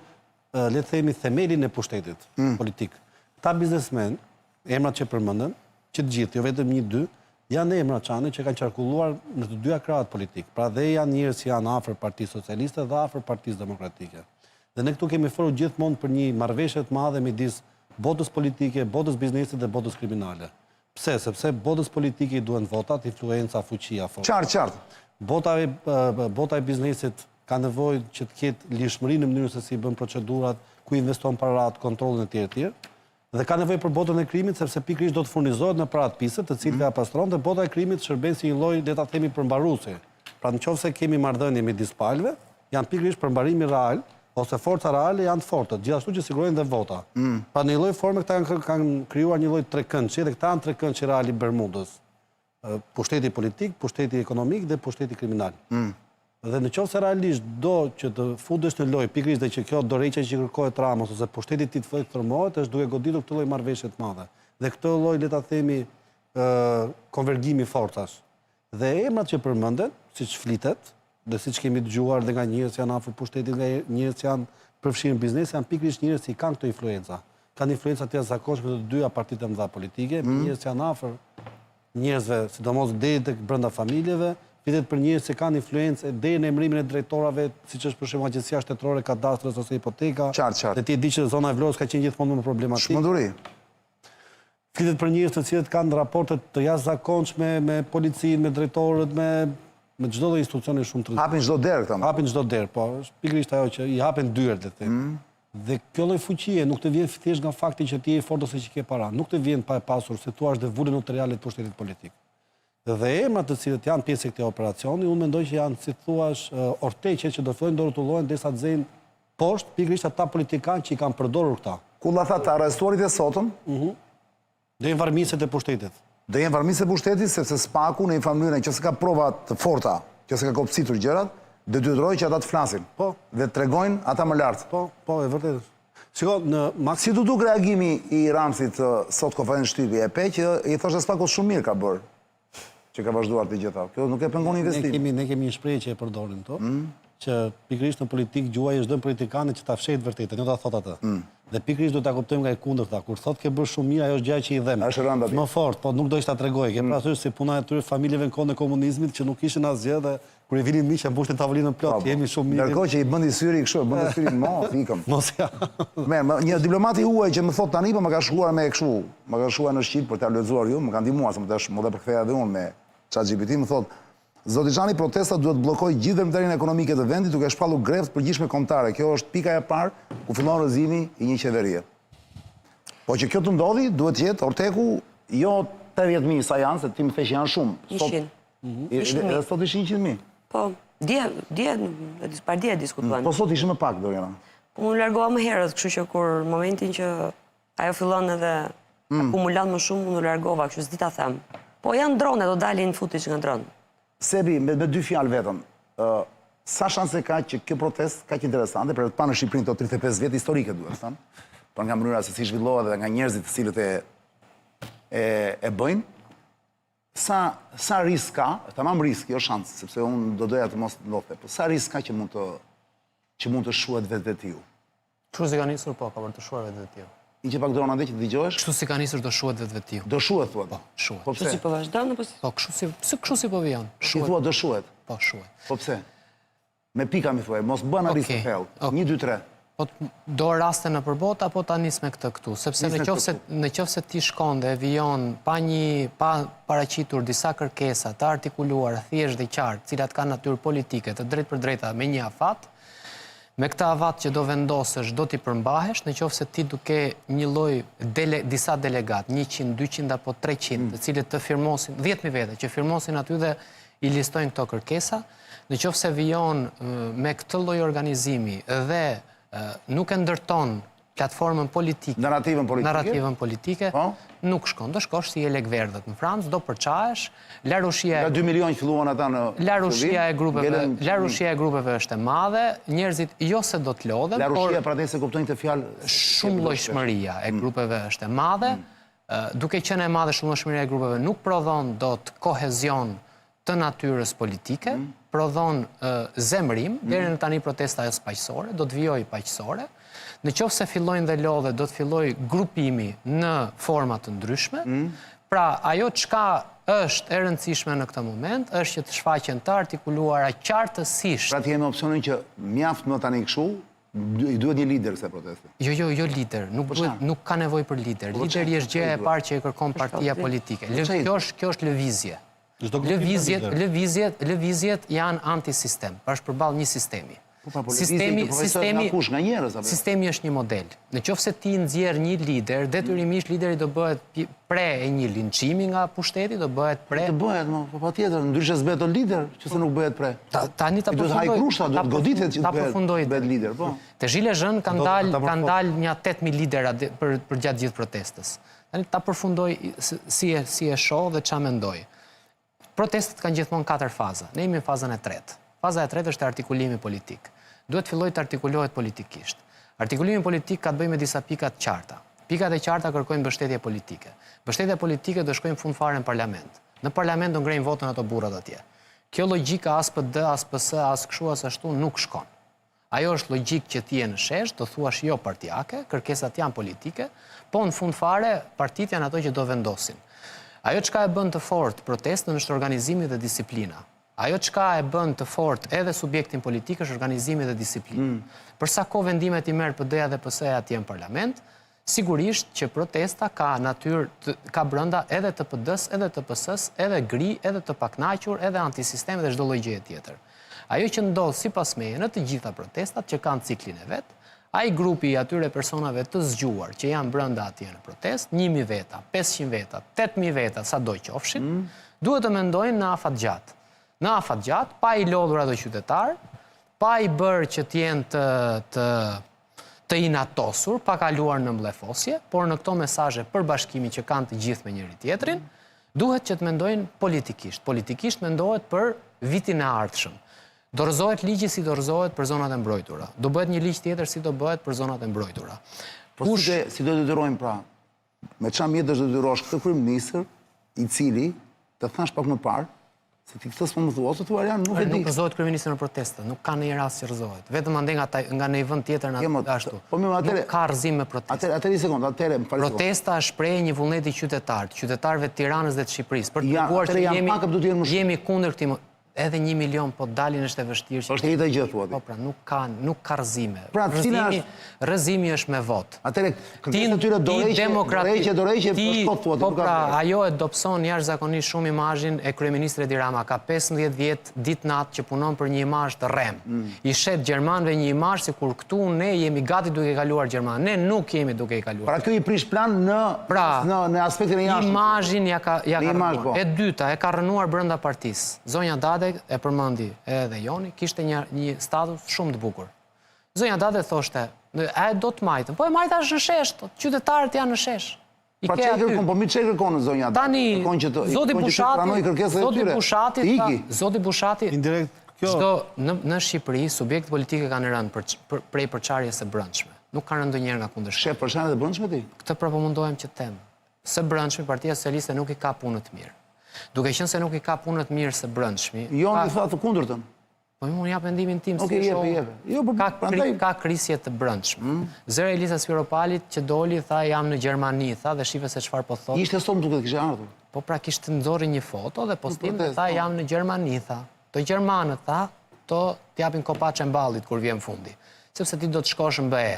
[SPEAKER 3] le të themi, themelin e pushtetit politik. Ta biznesmen, emrat që përmendëm, që të gjithë, jo vetëm 1-2, janë emra çane që kanë qarkulluar në të dyja krahët politik. Pra dhe janë njerëz që janë afër Partisë Socialiste dhe afër Partisë Demokratike. Dhe ne këtu kemi folur gjithmonë për një marrëveshje të madhe midis botës politike, botës biznesit dhe botës kriminale. Pse? Sepse botës politike i duhen votat, influenca, fuqia, forca.
[SPEAKER 1] Qartë.
[SPEAKER 3] Bota e biznesit ka nevojë që të ketë lirshmëri në mënyrën se si bën procedurat, ku investon parat, kontrollin e tjerë. Dhe ka nevojë për botën e krimit sepse pikërisht do të furnizohet në parat pise, të cilët ka pastron dhe bota e krimit shërben si një lloj, le ta themi, përmbaruese. Pra nëse kemi marrëdhënie midis palëve, janë pikërisht përmbarimi real ose forca reale janë të fortët, gjithashtu që sigurojnë dhe vota. Pa një lloj forme këta kanë krijuar një lloj trekëndshi dhe këta janë trekëndshi reali Bermudës. Pushteti politik, pushteti ekonomik dhe pushteti kriminal. Dhe në qoftë se realisht do që të futesh në lojë pikërisht dhe që kjo dorëheqja që kërkohet Ramos ose pushteti ti të formohet, është duke goditur këtë lloj marrëveshje të madhe. Dhe këtë lloj le ta themi konvergimi forcash. Dhe emrat që përmenden, siç flitet, dhe siç kemi dëgjuar dhe nga njerëz që janë afër pushtetit, nga njerëz që janë përfshirë në biznes, janë pikërisht njerëz që kanë këto influenca. Kanë influenca të jashtëzakonshme të dyja partitë e mëdha politike, njerëz që janë afër njerëzve, sidomos deri tek brenda familjeve, flitet për njerëz që kanë influencë deri në emërimin e drejtorave, siç është për shembull Agjencia Shtetërore e Kadastrës ose Hipoteka.
[SPEAKER 1] Qartë.
[SPEAKER 3] Dhe ti e di që zona e Vlorës ka qenë gjithmonë më problematik.
[SPEAKER 1] Shmenduri.
[SPEAKER 3] Flitet për njerëz të cilët kanë raporte të jashtëzakonshme me policinë, me drejtorët, me çdo lloj institucioni shumë të rëndësishëm.
[SPEAKER 1] Hapin çdo derë këta.
[SPEAKER 3] Hapin çdo derë, po, është pikërisht ajo që i hapen dyert, le të them. Dhe kjo lloj fuqie nuk të vjen thjesht nga fakti që ti je fort ose që ke para, nuk të vjen pa e pasur se thua dhe vulën notariale të pushtetit politik. Dhe emrat të cilët janë pjesë e këtij operacioni, unë mendoj që janë, si thuaç, orteqe që do fillojnë të rrotullohen derisa të zejnë poshtë pikërisht ata politikanë që i kanë përdorur këta.
[SPEAKER 1] Kulla tha të arrestuarit e sotëm,
[SPEAKER 3] Dhe janë varmiset e pushtetit.
[SPEAKER 1] dhe jenë varmisë e pushtetit, sepse SPAK-u në një mënyrë që se ka prova të forta, që se ka kopsitur gjërat, detyroi që ata të flasin.
[SPEAKER 3] Po.
[SPEAKER 1] Dhe tregojnë ata më lart.
[SPEAKER 3] Po, e vërtetë. Shiko,
[SPEAKER 1] Si do duk reagimi i Ramsit sot konferencë shtypje e pe që i thoshte SPAK-u shumë mirë ka bërë, që ka vazhduar të gjitha. Kjo nuk e pengon investim.
[SPEAKER 3] Ne kemi një shprehje që e përdorim to, që pikërisht në politikë gjuaja është çdo politikane që ta fshehet vërtetën, jo ta thotë atë. Dhe pikërisht do ta kuptojmë nga e kundërta. Kur thotë ke bërë shumë mirë, ajo është gjë që i dhem.
[SPEAKER 1] Është rënda.
[SPEAKER 3] Më fort, po nuk do të ta tregoj. Ke parasysh si puna e atyre familjeve në kohën e komunizmit që nuk kishin asgjë dhe kur i vinin miq e mbushnin tavolinën plot, jemi shumë mirë.
[SPEAKER 1] Ndërkohë që i bëndi syri kështu, bëndi syri mo, fikëm.
[SPEAKER 3] Mos ja.
[SPEAKER 1] Një diplomati huaj që më thot tani, po më ka shkuar me kështu, më ka shkuar në Shqip për ta lexuar ju, më ka ndihmuar se më dhe përktheja edhe unë me ChatGPT, më thot, Zoti Xhani, protesta duhet bllokoj gjithë vëmendjen ekonomike të vendit duke shpallur grevë të përgjithshme kombëtare. Kjo është pika e parë ku fillon rrëzimi i një qeverie. Po që kjo të ndodhi, duhet të jetë Orteku jo 80.000 sa janë, se ti më the që janë shumë.
[SPEAKER 2] 100.
[SPEAKER 1] Edhe sot ishin 100.000.
[SPEAKER 2] Po, dje diskutuan.
[SPEAKER 1] Po sot ishin më pak, Doriana.
[SPEAKER 2] Po unë largova më herët, kështu që kur momentin që ajo fillon edhe akumulan më shumë, unë largova, kështu s'di ta them. Po janë drone, do dalin futish nga drone.
[SPEAKER 1] Sebi, me dy fjalë vetëm, sa shanse ka që kjo protest ka që interesante, për të pa në Shqipërinë të 35 vjetë historike, duhet thënë, por nga mënyra se si zhvillohet dhe nga njerëzit të cilët e bëjnë, sa risk ka, tamam risk, jo shansë, sepse unë do doja të mos të ndodhte, po sa risk ka që mund të shuhet vetë-vetiu?
[SPEAKER 6] Kështu si ka nisur, po, ka për të shuar vetë-vetiu.
[SPEAKER 1] I që pak drona dhe që të dëgjohesh?
[SPEAKER 6] Kështu si ka nisur do shuhet vetë-vetiu.
[SPEAKER 1] Do shuhet, thua?
[SPEAKER 6] Po, shuhet.
[SPEAKER 1] Po
[SPEAKER 2] Kështu
[SPEAKER 1] pse?
[SPEAKER 2] si po vazhdon apo si?
[SPEAKER 6] Po, kështu si po vijon.
[SPEAKER 1] Si thua do shuhet?
[SPEAKER 6] Po, shuhet.
[SPEAKER 1] Po pse? Me pika mi thuaj, mos bë analizë të thellë. 1, 2, 3.
[SPEAKER 6] Po do raste në përbot, apo ta nis me këtë këtu? Sepse në qoftë se ti shkon dhe vijon pa paraqitur disa kërkesa të artikuluara thjesht dhe qartë, cilat kanë natyrë politike, të drejtë për drejta me një afat, me këtë avat që do vendosësh, do t'i përmbahesh, në qoftë se ti duke një lloj disa delegat, 100, 200 apo 300, të cilët të firmosin, 10.000 vete, që firmosin aty dhe i listojnë këto kërkesa, në qoftë se vijon me këtë lloj organizimi dhe nuk e ndërton platformën politike, narrativën politike, nuk shkon. Do shkosh si Elek Verdët në Francë, do përçahesh,
[SPEAKER 1] Nga 2 milion që filluan ata në
[SPEAKER 6] larrushia e grupeve është e madhe, njerëzit jo se do të lodhen,
[SPEAKER 1] larrushia pra se kuptojnë të fjalë
[SPEAKER 6] shumë llojshmëria e grupeve është e madhe, duke qenë e madhe shumë llojshmëria e grupeve nuk prodhon dot kohezion të natyrës politike, prodhon zemrim, deri në tani protesta është paqësore, do të vijojë paqësore. Në qoftë se fillojnë dhe lodhe, do të fillojë grupimi në forma të ndryshme. Pra, ajo çka është e rëndësishme në këtë moment, është që të shfaqen të artikuluara qartësisht.
[SPEAKER 1] Pra ti jemi opsionin që mjaft më tani kështu, i duhet një lider kësaj proteste.
[SPEAKER 6] Jo lider, nuk ka nevojë për lider. Lideri është gjëja e parë që e kërkon partia politike. Kjo është lëvizje. Lëvizjet janë antisistem, pra është përballë një sistemi. Sistemi është një model. Në qoftë se ti nxjerr një lider, detyrimisht lideri do bëhet pre e një linçimi nga pushteti, do bëhet pre.
[SPEAKER 1] Të bëhet, po patjetër, ndryshe s'bëhet o lider, që se nuk bëhet pre.
[SPEAKER 6] Tani ta
[SPEAKER 1] përfundoj. Duhet haj krushta, duhet goditet që të bëhet lider, po.
[SPEAKER 6] Te Gilets Jaunes kanë dalë një 8.000 lidera për gjatë gjithë protestës. Tani ta përfundoj si e shoh dhe ç'a mendoj. Protestet kanë gjithmonë 4 faza. Ne jemi në fazën e tretë. Faza e tretë është artikulimi politik. Duhet filloj të artikulohet politikisht. Artikulimi politik ka të bëjë me disa pika të qarta. Pikat e qarta kërkojnë mbështetje politike. Mbështetja politike do shkojnë fund fare në parlament. Në parlament do ngrejnë votën ato burrat atje. Kjo logjika as PD, as PS, as kështu as ashtu nuk shkon. Ajo është logjik që ti je në shesh, do thuash jo partijake, kërkesat janë politike, po në fund fare partitë janë ato që do vendosin. Ajo çka e bën të fortë protestën është organizimi dhe disiplina. Ajo çka e bën të fortë edhe subjektin politik është organizimi dhe disiplina. Për sa kohë vendimet i merr PD-ja dhe PS-ja atje në parlament, sigurisht që protesta ka natyrë, ka brenda edhe të PD-s, edhe të PS-s, edhe gri, edhe të paknaqur, edhe antisisteme dhe çdo lloj gjëje tjetër. Ajo që ndodh sipas meje në të gjitha protestat që kanë ciklin e vet, ai grupi i atyre personave të zgjuar që janë brenda atje në protest, 1000 veta, 500 veta, 8000 veta, sado qofshin, duhet të mendojnë në afat gjatë. Në afat gjatë, pa i lodhur ato qytetar, pa i bërë që t'jenë të inatosur, pa kaluar në mblefosje, por në këto mesazhe përbashkimi që kanë të gjithë me njëri tjetrin, duhet që të mendojnë politikisht. Politikisht mendohet për vitin e ardhshëm. Dorëzohet ligji si dorëzohet për zonat e mbrojtura. Do bëhet një ligj tjetër si do bëhet për zonat e mbrojtura.
[SPEAKER 1] Po si do detyrojmë pra? Me çfarë mjet do të detyrosh këtë kryeministër, i cili të thash pak më parë, se ti këtë s'po më thua, ose thua janë nuk e di.
[SPEAKER 6] Nuk rëzohet kryeministri në protestë, nuk ka ndonjë rast që rëzohet. Vetëm ande nga një vend tjetër në ashtu. Nuk ka rrëzim me protestë.
[SPEAKER 1] Atëherë një sekond, atëherë më falni.
[SPEAKER 6] Protesta shpreh një vullneti qytetarëve të Tiranës dhe të Shqipërisë, për të treguar që jemi kundër këtij. Edhe 1 milion po dalin është e vështirë.
[SPEAKER 1] Është e njëjta gjë thua ti.
[SPEAKER 6] Po pra, nuk ka rrëzime.
[SPEAKER 1] Pra,
[SPEAKER 6] rrëzimi është me votë.
[SPEAKER 1] Atëherë kërkesa tyre dorëheqje është kot thua ti.
[SPEAKER 6] Po pra, ajo e dobëson jashtëzakonisht shumë imazhin e kryeministrit Edi Rama. Ka 15 vjet ditë natë që punon për një imazh të rrem. I shet gjermanëve një imazh sikur këtu ne jemi gati duke kaluar gjermanë. Ne nuk jemi duke i kaluar.
[SPEAKER 1] Pra kjo i prish plan në aspektin e jashtëm.
[SPEAKER 6] Imazhin ja ka rënuar. E dyta, e ka rënuar brenda partisë. Zonja Dade e përmendi edhe Joni, kishte një status shumë të bukur. Zonja Dade thoshte, a e do të majtën? Po e majta është në shesh, qytetarët janë në shesh.
[SPEAKER 1] Pra që e kërkon, po mi që e kërkon në zonja Dade?
[SPEAKER 6] Tani, Zoti Bushati, në Shqipëri, subjekt politike kanë rënë prej përçarjes së brendshme. Nuk kanë rënë ndonjëherë nga kundërshtim.
[SPEAKER 1] Shef përçarje dhe brendshme ti?
[SPEAKER 6] Këtë pra po mundohem që them. Së brendshme, Partia Socialiste nuk i ka punët mirë. Duke qenë se nuk i ka punët mirë së brendshmi.
[SPEAKER 1] Jo në tha të kundërtën.
[SPEAKER 6] Po unë jap mendimin tim
[SPEAKER 1] se
[SPEAKER 6] ka krisje të brendshme. Zëra Elisa Spiropalit që doli tha jam në Gjermani, tha dhe shife se çfarë po thotë.
[SPEAKER 1] Ishte sot duket kishte ardhur.
[SPEAKER 6] Po pra kishte nxorri një foto dhe postim dhe tha jam në Gjermani, tha. Të gjermanët tha, to t'japin kopaçe mballit kur vjen fundi, sepse ti do të shkosh në BE.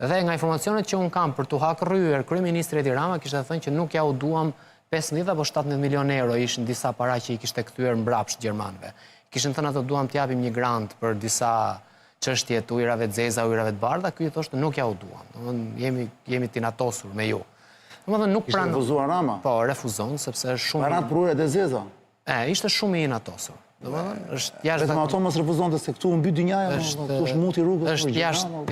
[SPEAKER 6] Dhe nga informacionet që un kam për tu hakryer kryeministri Edi Rama kishte thënë që nuk ja u duam 15 apo 17 milion euro ishin disa para që i kishte kthyer mbrapsht gjermanëve. Kishin thënë ato duam t'japim një grant për disa çështje të ujrave të zeza, ujrave të bardha, ky i thoshte nuk ja u duam. Domethënë jemi tinatosur me ju. Domethënë nuk pranon.
[SPEAKER 1] Kishte refuzuar Rama.
[SPEAKER 6] Po, refuzon sepse është shumë.
[SPEAKER 1] Para për ujrat e zeza.
[SPEAKER 6] Ishte shumë i inatosur. Domethënë është
[SPEAKER 1] jashtëzakonisht. Vetëm ato mos refuzonte se këtu u mbyt dynjaja, kush muti rrugës.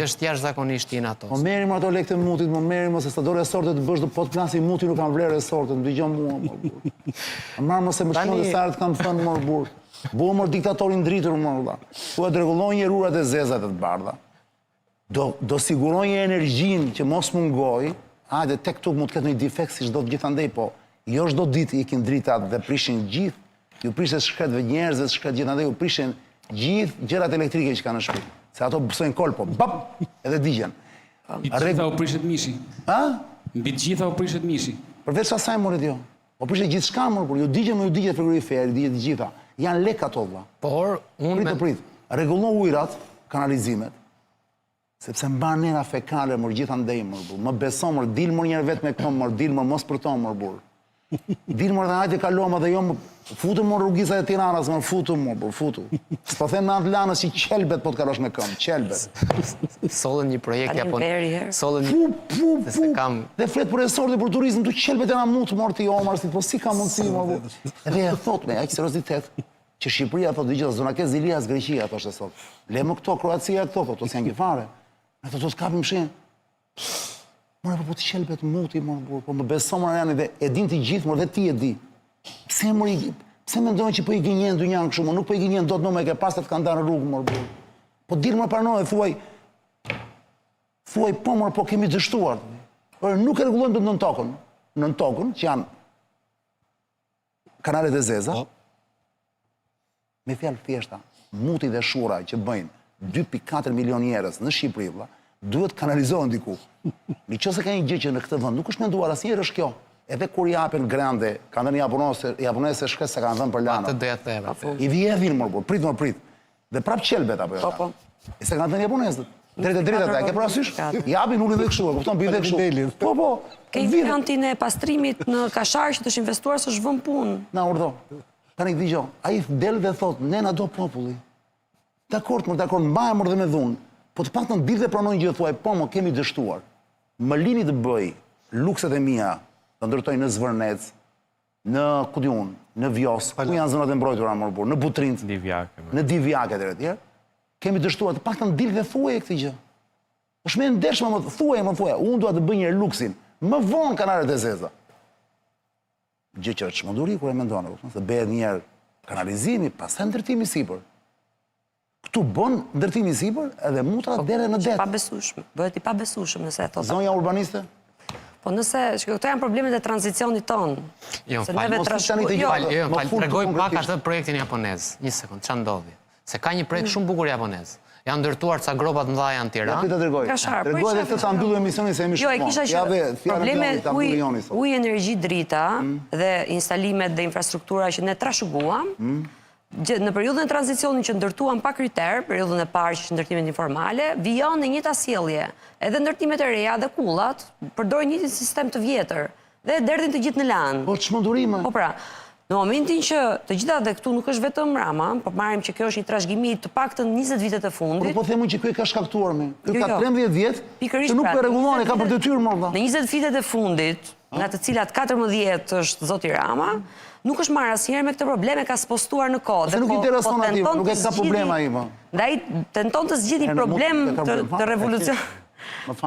[SPEAKER 6] Është jashtëzakonisht i inatosur.
[SPEAKER 1] Po merrim ato lekë të mutit, po merrim se sa do resorte të bësh do po të plasi muti nuk kanë vlerë resorte, më dëgjon mua. Marr mos e më shkon se sa të kam thënë më burr. Buam mor diktatorin ndritur më valla. Po e dregullonin urat e zeza të bardha. Do sigurojnë energjinë që mos mungoj. Hajde tek këtu mund të ketë një defekt si çdo gjithandej, po jo çdo ditë ikin dritat dhe prishin gjithë. Ju prishin shkretëve njerëzve, shkret gjithandej ju prishin gjithë gjërat elektrike që kanë në shtëpi. Se ato bësojnë kolpo, bap, edhe digjen.
[SPEAKER 5] Mbi të gjitha u prishet mishi.
[SPEAKER 1] A?
[SPEAKER 5] Mbi të gjitha u prishet mishi.
[SPEAKER 1] Përveç asaj moret jo. O prishet gjithçka mor, por ju digjen frigoriferi, digjen të gjitha. Janë lek ato vlla.
[SPEAKER 6] Por unë
[SPEAKER 1] prit. Rregullon ujrat, kanalizimet. Sepse mban nera fekale mor gjithandej mor. Më beson mor, dil mor një herë vetë me këmbë mor, dil mor mos për to mor burr. Dilë më dhe hajtë e kaloma dhe jo më futu më rrugisa e Tiranës, më futu më, futu. S'po them në atë lanës që qelbet po të karosh me këmë, qelbet.
[SPEAKER 6] Sollën një projekt japonez. Sollën
[SPEAKER 1] Pu. Dhe flet për resorti për turizm, tu qelbet e na mutë morti Omar, si po si ka mundësi më. Edhe e thot me aq seriozitet që Shqipëria thot dëgjoj zona ke Zilias Greqia thoshte sot. Le më këto Kroacia këto thotë, ose janë gifare. Ato do të kapim shenjë. Mora po të qelbet muti, po më beso më janë dhe e din të gjithë, mor dhe ti e di. Pse mendojnë që po i gënjen dynjan kështu, nuk po i gënjen dot më ke pas të kanë ndarë rrugë mor burr. Po dil më pranoj, thuaj po mor po kemi dështuar. Por nuk e rregullojmë dot nën tokën, që janë kanalet e zeza. Me fjalë thjeshta, muti dhe shura që bëjnë 2.4 milion njerëz në Shqipëri, duhet kanalizohen diku. Në qoftë se ka një gjë që në këtë vend nuk është menduar asnjëherë është kjo. Edhe kur japen grande, kanë dhënë japonese shkres se kanë dhënë për lana.
[SPEAKER 6] Atë do ja theva.
[SPEAKER 1] I vjedhin më prit. Dhe prap qelbet apo jo.
[SPEAKER 2] Po.
[SPEAKER 1] E se kanë dhënë japonezët. Drejt ata, ke parasysh? Japin ulin dhe kështu, kupton, bëjnë dhe kështu. Po.
[SPEAKER 2] Ke variantin e pastrimit në Kashar që të është investuar së zhvon punë.
[SPEAKER 1] Na urdhë. Tani dëgjoj, ai del dhe thot, ne na do populli. Dakord, mbajmë dhe me dhunë. Po të paktën dilë dhe pranojnë gjë thuaj, po më kemi dështuar. Më lini të bëj lukset e mia, të ndërtoj në Zvërnec, në Kudiun, në Vjos, ku janë zonat e mbrojtura më burr, në Butrind, në Divjake dhe tjerë. Kemi dështuar, të paktën dilë dhe thuaj këtë gjë. Është më ndeshme më thuaj, unë dua të bëj një luksin, më vonë kanalet e zeza. Gjë që është çmenduri kur e mendon, se bëhet një herë kanalizimi, pastaj ndërtimi sipër. Këtu bën ndërtimi sipër edhe mutra deri në det.
[SPEAKER 2] Pabesueshëm. Bëhet i pabesueshëm nëse e thot.
[SPEAKER 1] Zonja urbaniste?
[SPEAKER 2] Po nëse, këto janë problemet e tranzicionit ton.
[SPEAKER 6] Jo, tregoj pak atë projektin japonez. Një sekond, ç'a ndodhi? Se ka një projekt shumë bukur japonez. Janë ndërtuar ca gropa të mëdha në Tiranë.
[SPEAKER 1] Ja të tregoj. Tregoj edhe këtë ta mbyllu emisionin se jemi shumë.
[SPEAKER 2] Jo, e kisha që probleme ujë, energji, drita dhe instalimet dhe infrastruktura që ne trashëguam, në periudhën e tranzicionit që ndërtuam pa kriter, periudhën e parë që ndërtimet informale, vijon në njëjta sjellje. Edhe ndërtimet e reja dhe kullat përdorin një sistem të vjetër dhe derdhin të gjithë në lanë.
[SPEAKER 1] Po çmendurime.
[SPEAKER 2] Po pra, në momentin që të gjitha dhe këtu nuk është vetëm Rama, po marrim që kjo është një trashëgimi të paktën 20 vitet e fundit.
[SPEAKER 1] Po themu që kjo e ka shkaktuar me. Kjo ka 13 vjet, që nuk e rregullon, e ka për detyrë më valla.
[SPEAKER 2] Në 20 vitet e fundit, nga të cilat 14 është zoti Rama, nuk është marrë asnjëherë me këtë probleme, ka spostuar në kohë.
[SPEAKER 1] Se nuk intereson atij, nuk e ka problema ai më.
[SPEAKER 2] Ndaj tenton të zgjidhë një problem të revolucion.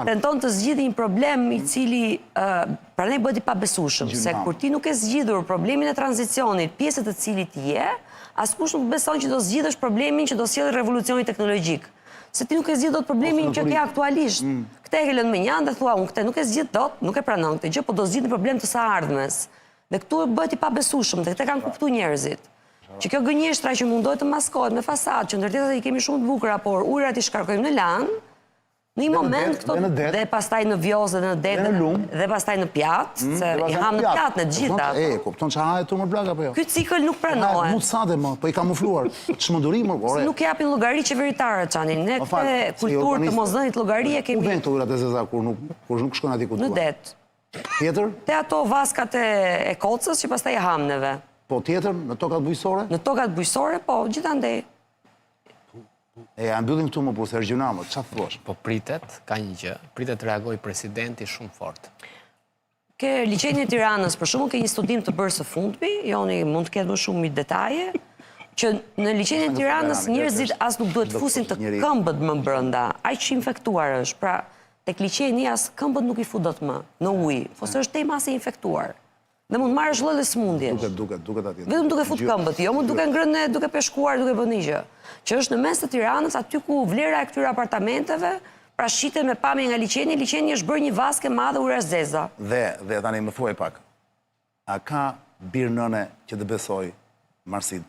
[SPEAKER 2] Tenton të zgjidhë një problem i cili prandaj bëhet i pabesueshëm, se kur ti nuk e zgjidhur problemin e tranzicionit, pjesë të cilit je, askush nuk beson që do zgjidhësh problemin që do sjellë revolucioni teknologjik. Se ti nuk e zgjidh dot problemin që ke aktualisht. Këtë e ke lënë me njanë dhe thua, unë këtë nuk e zgjidh dot, nuk e pranon këtë gjë, po do zgjidh një problem të së ardhmes. Dhe këtu bëhet i pabesueshëm, dhe këtë kanë kuptuar njerëzit. Që kjo gënjeshtra që mundohet të maskohet me fasadë, që ndërtesat i kemi shumë të bukura, por ujërat i shkarkojmë në lanë, në një moment këto dhe pastaj në Vjos dhe në det dhe pastaj në Pjatë, se i ham në Pjatë në gjitha.
[SPEAKER 1] E, kupton që hahet tu më blak apo jo?
[SPEAKER 2] Ky cikël nuk pranohet.
[SPEAKER 1] Mund sade më, po i kamufluar. Çmenduri më, ore.
[SPEAKER 2] Nuk japin llogari qeveritarë çani. Ne këtë kulturë të mosdhënit llogarie kemi.
[SPEAKER 1] Ku vjen këto ujërat e zeza kur nuk shkon aty ku duhet?
[SPEAKER 2] Në det.
[SPEAKER 1] Tjetër?
[SPEAKER 2] Te ato vaskat e Kocës që pastaj e hamneve.
[SPEAKER 1] Po tjetër, në tokat bujqësore?
[SPEAKER 2] Në tokat bujqësore, po, gjithandej.
[SPEAKER 1] E mbyllim këtu më por Sergio Namo, çfarë thua?
[SPEAKER 6] Po pritet, ka një gjë, pritet të reagojë presidenti shumë fort.
[SPEAKER 2] Ke liçenin e Tiranës, për shembull, ke një studim të bërë së fundmi, joni mund të ketë më shumë detaje, që në liçenin e Tiranës njerëzit as nuk duhet fusin të këmbët më brenda, aq infektuar është. Pra, tek liçeni as këmbët nuk i fut dot më në ujë, ose është tema se infektuar. Dhe mund marrësh lloj smundjesh.
[SPEAKER 1] Duket atje.
[SPEAKER 2] Vetëm duke fut këmbët, jo më duke ngrënë, duke peshkuar, duke bënë gjë. Që është në mes të Tiranës, aty ku vlera e këtyre apartamenteve, pra shitet me pamje nga liçeni është bërë një vaskë e madhe ujëra zeza.
[SPEAKER 1] Dhe tani më thuaj pak. A ka birë nëne që të besoj Marsid,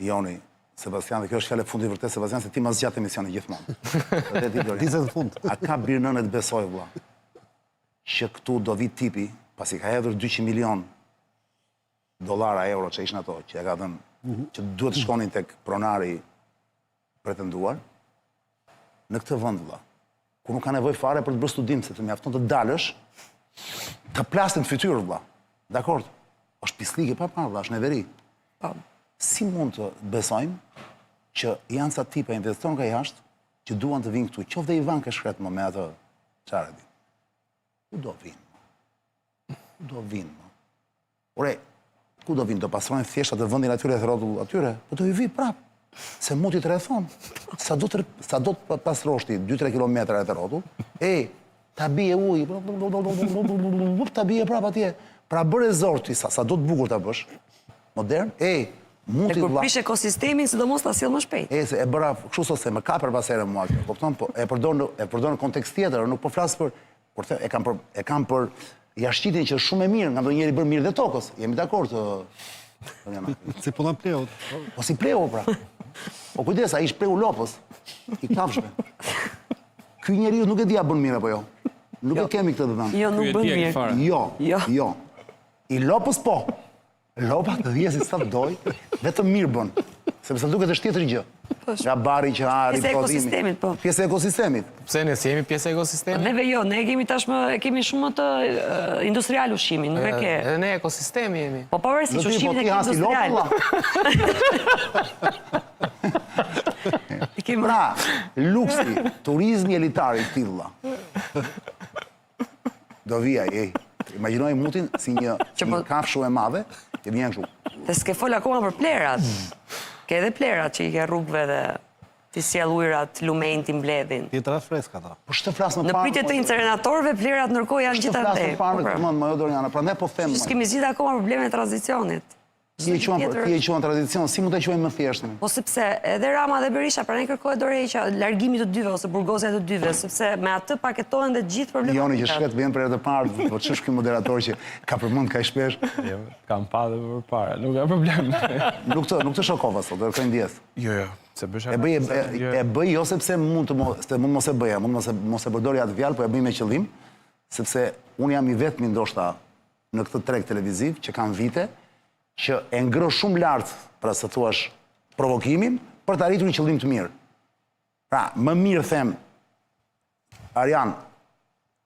[SPEAKER 1] Joni, Sebastian, dhe kjo është fjale fundi vërtet, Sebastian, se ti ma zgjatë emisioni gjithmonë.
[SPEAKER 3] Dizet fund.
[SPEAKER 1] A ka birë nëne të besoj, vlla, që këtu do vit tipi, pasi ka hedhur 200 milion dollara, euro që ishën ato, që e ka dhënë, që duhet të shkonin tek pronari pretenduar, në këtë vënd, vlla, ku nuk ka nevoj fare për të bërë studim, se të mjafton të dalësh, ka plastin të fytyrë, vlla, dakord? është pislike pa parë, është neveri.
[SPEAKER 2] Po.
[SPEAKER 1] Si mund të besojmë që janë sa tipa investon nga jashtë që duan të vinë këtu, qoftë dhe Ivanka shkret më me atë çfarë di. Ku do vinë? Ku do vinë? Ore, ku do vinë? Do pastrojnë thjesht atë vendin atyre e rrotull atyre? Po do i vi prapë. Se mund t'i të rethon. Sa do të pastroshti 2-3 kilometra e të rrotull, ta bie ujë, ta bie prapë atje. Pra bërë e zorë ty sa do të bukur ta bësh, modern, mund
[SPEAKER 2] E
[SPEAKER 1] t'i
[SPEAKER 2] kur prish ekosistemin, sidomos ta sill më shpejt.
[SPEAKER 1] Se e bëra kështu sose, më kapër pas herë mua kjo, kupton, po e përdor në kontekst tjetër, nuk po flas për e kam për jashtëqitin që është shumë e mirë, nga ndonjëri bën mirë dhe tokës. Jemi dakord
[SPEAKER 3] Si puna pleut.
[SPEAKER 1] Po si pleu pra. Po kujdes, ai shpreu lopës. I kafshme. Ky njeriu nuk e di a bën mirë apo jo. Nuk e kemi këtë të thënë.
[SPEAKER 2] Jo, nuk bën mirë.
[SPEAKER 1] Jo. I lopës po. Lopa të dhjesit sa të doj, vetëm mirë bën. Sepse duket është tjetër gjë. Nga bari që ari,
[SPEAKER 2] Pjesë e ekosistemit, po.
[SPEAKER 1] Pjesë e ekosistemit.
[SPEAKER 6] Pse ne si jemi pjesë e ekosistemit?
[SPEAKER 2] Neve jo, ne kemi tashmë, kemi shumë të industrial ushimin, nuk e ke.
[SPEAKER 6] Edhe ne ekosistemi jemi.
[SPEAKER 2] Po pavarësisht
[SPEAKER 1] Po
[SPEAKER 2] ushimin e
[SPEAKER 1] ti
[SPEAKER 2] ke
[SPEAKER 1] hasi
[SPEAKER 2] industrial.
[SPEAKER 1] lopa, pra, luksi, turizmi elitar i tilla. Do vija, imagjinoj mutin si një kafshu e madhe, që vjen kështu.
[SPEAKER 2] Dhe s'ke fol akoma për plerat. Ke edhe plerat që i ke rrugëve dhe ti sjell ujrat, lumenjt, mbledhin.
[SPEAKER 3] Tjetra freska ta.
[SPEAKER 1] Po shtë flas më
[SPEAKER 2] Në
[SPEAKER 1] parë.
[SPEAKER 2] pritje të incineratorëve, plerat ndërkohë janë
[SPEAKER 1] Shtë flas
[SPEAKER 2] gjithandej.
[SPEAKER 1] më parë këtë mend, jo Doriana, prandaj po them.
[SPEAKER 2] S'kemi zgjidhur akoma problemin e tranzicionit.
[SPEAKER 1] Ti e quan tradicion, si mund të quajmë më thjesht?
[SPEAKER 2] Po sepse edhe Rama dhe Berisha pranë kërkohet dorëheqja, largimi të dyve ose burgosja të dyve, sepse me atë paketohen dhe gjithë problemet.
[SPEAKER 1] Joni që shkret vjen për herë të parë, po ç'është ky moderator që ka përmend kaq shpesh?
[SPEAKER 4] Kam pa dhe për para, nuk ka problem.
[SPEAKER 1] Nuk të shokova sot, do të ndjes.
[SPEAKER 4] Jo. Se bësh
[SPEAKER 1] E bëj jo sepse mund mos e bëja, mund mos e përdorja atë fjalë, po e bëj me qëllim, sepse unë jam i vetmi ndoshta në këtë treg televiziv që kam vite që e ngrë shumë lartë, pra se thuash, provokimin për të arritur një qëllim të mirë. Pra, më mirë them, Arian,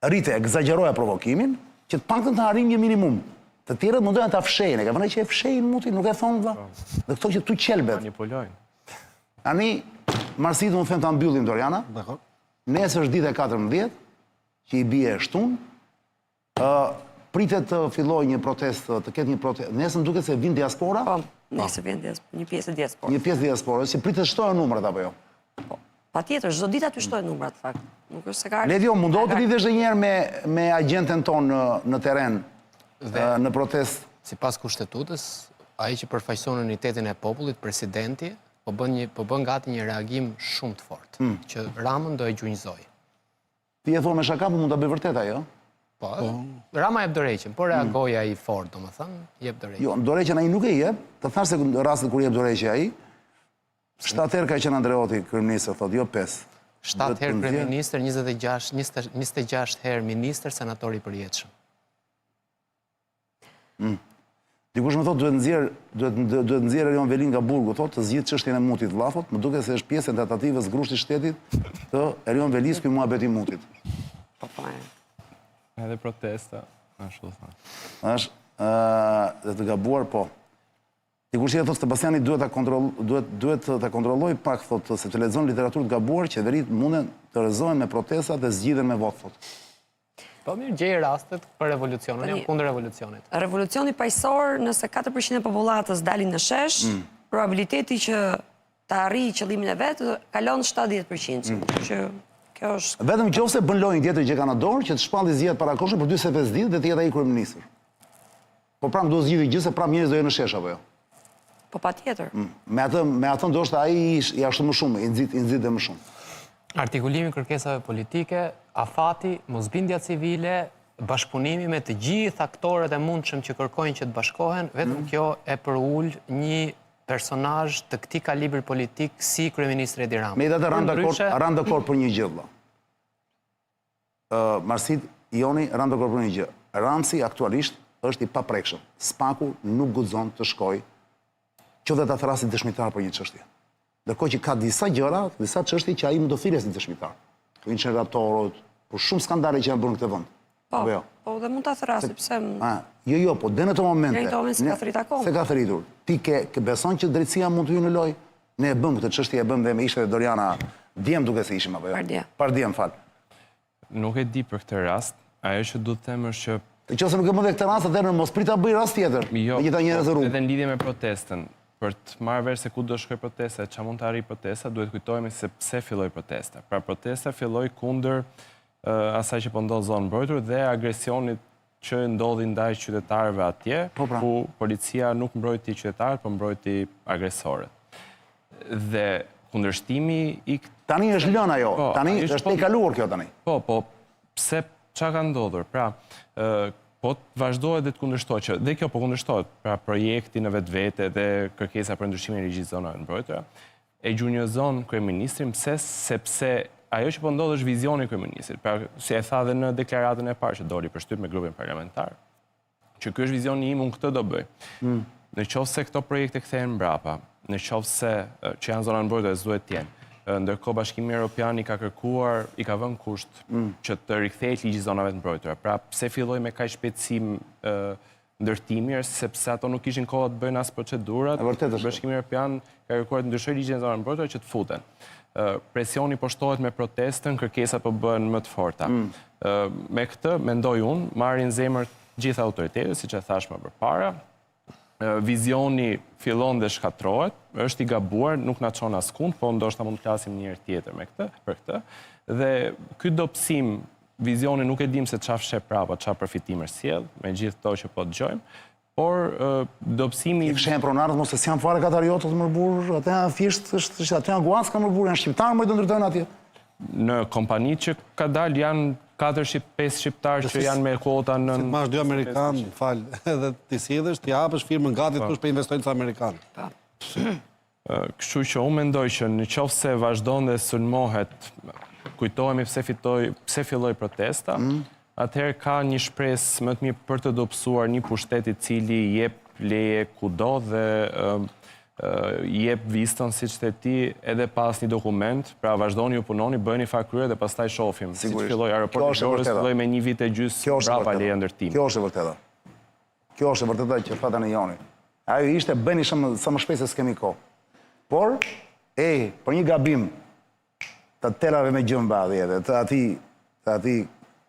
[SPEAKER 1] rrite, egzageroja provokimin, që të paktën të arrim një minimum. Të tjerët mundojnë të fshejnë, e ka vënë që e fshejnë muti, nuk e thonë vla. Dhe këto që tu qelbet.
[SPEAKER 4] Manipulojnë.
[SPEAKER 1] Ani, marsitë më them të ambyllim, Doriana. Nesër është ditë e 14, që i bie shtun. Pritet të filloj një protest, të ketë një protest. Nesër më duket se vin diaspora.
[SPEAKER 2] Po, nesër vjen një pjesë e diasporës.
[SPEAKER 1] Një pjesë diaspora, si pritet shtojnë numrat apo jo?
[SPEAKER 2] Patjetër, çdo ditë aty shtojnë numrat fakt. Nuk është se ka.
[SPEAKER 1] Ledio, mundohet të lidhesh edhe një herë me agjenten ton në terren në protest?
[SPEAKER 6] Sipas kushtetutës, ai që përfaqëson unitetin e popullit, presidenti, po bën gati një reagim shumë të fortë, që Ramën do e gjunjëzoj.
[SPEAKER 1] Ti e thon me shaka, po mund ta bëj vërtet ajo?
[SPEAKER 6] Po, Rama jep dorëheqjen, po reagoi ai fort, domethënë, jep dorëheqjen.
[SPEAKER 1] Jo, dorëheqjen ai nuk e jep, të thash se në rastin kur jep dorëheqje ai, 7 herë ka qenë Andreoti kryeminist, thotë, jo 5.
[SPEAKER 6] 7 herë kryeminist, 26 herë ministër, senator i përjetshëm.
[SPEAKER 1] Dikush më thotë duhet nxjerrë Erion Velin nga burgu, thotë, të zgjidhë çështjen e mutit vllafot, më duket se është pjesë e tentativës grushtit shtetit të Erion Velis ky muhabeti mutit.
[SPEAKER 2] Po.
[SPEAKER 4] Edhe protesta, ashtu thonë.
[SPEAKER 1] Dhe të gabuar, po. Dikush tjetër thotë Sebastiani duhet ta kontrolloj pak, thotë, se të lexon literaturë të gabuar, qeveritë munden të rrezohen me protesta dhe zgjidhen me votë, thotë.
[SPEAKER 6] Po mirë, gjej rastet për revolucionin, jam kundër revolucionit.
[SPEAKER 2] Revolucioni paqësor, nëse 4% e popullatës dalin në shesh, probabiliteti që të arrijë qëllimin e vet kalon 70%. Që kjo është
[SPEAKER 1] Vetëm nëse bën lojën tjetër që kanë në dorë, që të shpalli zgjedhjet parakoshme për 45 ditë dhe të jetë ai kryeminist. Po pram do zgjidhë gjë se pram njerëz do jenë në shesh apo jo?
[SPEAKER 2] po patjetër.
[SPEAKER 1] Me atë ndoshta ai ja ashtu më shumë, i nxit dhe më shumë.
[SPEAKER 6] Artikulimi i kërkesave politike, afati, mosbindja civile, bashkëpunimi me të gjithë aktorët e mundshëm që kërkojnë që të bashkohen, vetëm kjo e përul një personazh të këtij kalibri politik si kryeministri Edi Rama.
[SPEAKER 1] Me i datë ran dakord për një gjë vëlla. Marsit Joni ran dakord për një gjë. Ramsi aktualisht është i paprekshëm. Spaku nuk guxon të shkojë që dhe ta thrasit dëshmitar për një çështje. Ndërkohë që ka disa gjëra, disa çështje që ai mund të thirrë si dëshmitar. Për incineratorët, për shumë skandale që janë bërë në këtë vend.
[SPEAKER 2] Po, dhe mund ta thrasë, pse?
[SPEAKER 1] Jo, po dhe në të momente.
[SPEAKER 2] Në këto moment s'ka thrit akoma.
[SPEAKER 1] Se ka thritur. Ti ke beson që drejtësia mund të ju në loj? Ne e bëm këtë çështje, e bëm dhe me ishte dhe Doriana djem duke se ishim apo jo?
[SPEAKER 2] Pardje.
[SPEAKER 1] Pardjem, fal.
[SPEAKER 4] Nuk e di për këtë rast, ajo që du të them është që
[SPEAKER 1] Nëse nuk e bën dhe këtë rast, atëherë mos prit ta bëj rast tjetër.
[SPEAKER 4] jo,
[SPEAKER 1] Me gjitha njerëz në rrugë.
[SPEAKER 4] edhe në lidhje me protestën, për të marrë vesh se ku do shkoj protesta, ç'a mund të arrijë protesta, duhet kujtohemi se pse filloi protesta. Pra protesta filloi kundër asaj që po ndodh zonë mbrojtur dhe agresionit që ndodhi ndaj qytetarëve atje, ku policia nuk mbrojti qytetarët, po mbrojti agresorët. Dhe kundërshtimi i
[SPEAKER 1] Tani është lënë ajo.
[SPEAKER 4] Po,
[SPEAKER 1] Tani
[SPEAKER 4] ishte
[SPEAKER 1] është e kaluar kjo tani.
[SPEAKER 4] Po, pse ç'a ka ndodhur? Pra, po vazhdohet dhe të kundërshtohet që dhe kjo po kundërshtohet, pra projekti në vetvete dhe kërkesa për ndryshimin e ligjit zonave të mbrojtura, e gjunjëzon kryeministrin sepse ajo që po ndodh është vizioni i kryeministrit. Pra, si e tha dhe në deklaratën e parë që doli për shtyp me grupin parlamentar, që ky është vizioni im, unë këtë do bëj. Në qoftë se këto projekte kthehen mbrapa, në qoftë se që janë zona mbrojtura duhet të jenë, ndërkohë Bashkimi Evropian i ka kërkuar, i ka vënë kusht që të rikthehet ligji i zonave të mbrojtura. Pra, pse filloi me kaq shpejtësi ndërtimi, është sepse ato nuk kishin kohë të bëjnë as procedurat. Bashkimi Evropian ka kërkuar të ndryshojë ligjin e zonave të mbrojtura që të futen. Presioni po shtohet me protestën, kërkesat po bëhen më të forta. Me këtë, mendoj unë, marrin zemër gjitha autoritetet, siç e thash më përpara. Vizioni fillon dhe shkatrohet, është i gabuar, nuk na çon askund, po ndoshta mund të flasim një herë tjetër për këtë. Dhe ky dobësim, vizioni nuk e dim se çfarë fsheh prapa, çfarë përfitime sjell, me gjithë këto që po dëgjojmë, por dobësimi
[SPEAKER 1] I fshehin pronarët mos se s'janë fare katariotë të mërbur, atë janë thjesht është atë janë guaska mërbur, janë shqiptarë më të ndërtojnë atje.
[SPEAKER 4] Në kompanitë që ka dalë janë 4-5 shqiptarë që janë me kuota në...
[SPEAKER 3] Si të mash 2 Amerikanë, falë, edhe t'i sidhësh, t'i hapësh firmën gati të kush për investojnë të Amerikanë.
[SPEAKER 4] Kështu që unë mendoj që në qoftë se vazhdon dhe sulmohet, kujtohemi pse filloi protesta, atëherë ka një shpresë më të mirë për të dobësuar një pushtet i cili jep leje kudo dhe jep vistën, siç the ti, edhe pas një dokument, pra vazhdoni ju punoni, bëni fakryer dhe pastaj shohim. Siç filloi aeroporti i Durrësit, filloi me 1 vit e gjys brapa leja ndërtimi.
[SPEAKER 1] Kjo është e vërteta. Kjo është e vërteta që thata në Joni. Ajo ishte bëni sa më shpejt se s'kemi kohë. Por, për një gabim të telave me gjëmbadhi edhe, të ati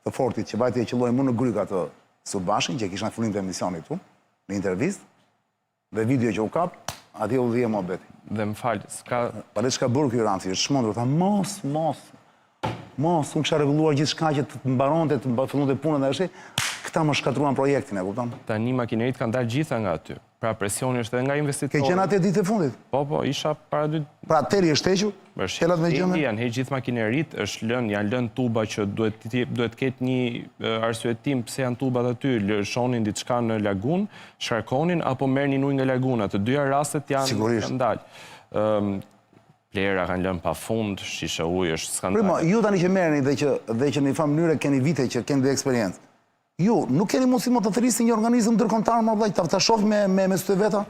[SPEAKER 1] të fortit që vajti e qëllojnë mu në gryka të Subashin, që kisha në fillim të emisionit tu, në intervist, dhe video që u kap, ati u dhije më beti.
[SPEAKER 4] Dhe më falë, s'ka...
[SPEAKER 1] Pare që ka bërë kjo Ramsi, është shmondur, tha, mos, unë kësha reguluar gjithë shka që të mbaronte, të fillon të punën dhe është, këta më shkatruan projektin, e kupton?
[SPEAKER 4] Tani makinerit kanë dalë gjitha nga aty. Pra presioni është edhe nga investitorët.
[SPEAKER 1] Ke qenë atë ditë e fundit?
[SPEAKER 4] Po, isha para 2...
[SPEAKER 1] Pra teli është hequr? Telat me gjëme?
[SPEAKER 4] Janë heqë gjithë makinerit, janë lënë tuba që duhet ketë një arsyetim pse janë tubat aty, lëshonin diçka në lagun, shkarkonin, apo merrnin ujë nga laguna. Të dyja rastet janë dalë. Plera kanë lënë pafund, shishe ujë është skandal.
[SPEAKER 1] Primo, ju tani që merrni dhe që në një farë mënyrë keni vite që keni dhe eksperiencë. Ju, nuk keni mundësi më të thërrisni një organizëm ndërkombëtar më vllaj, ta shohim me sy veta,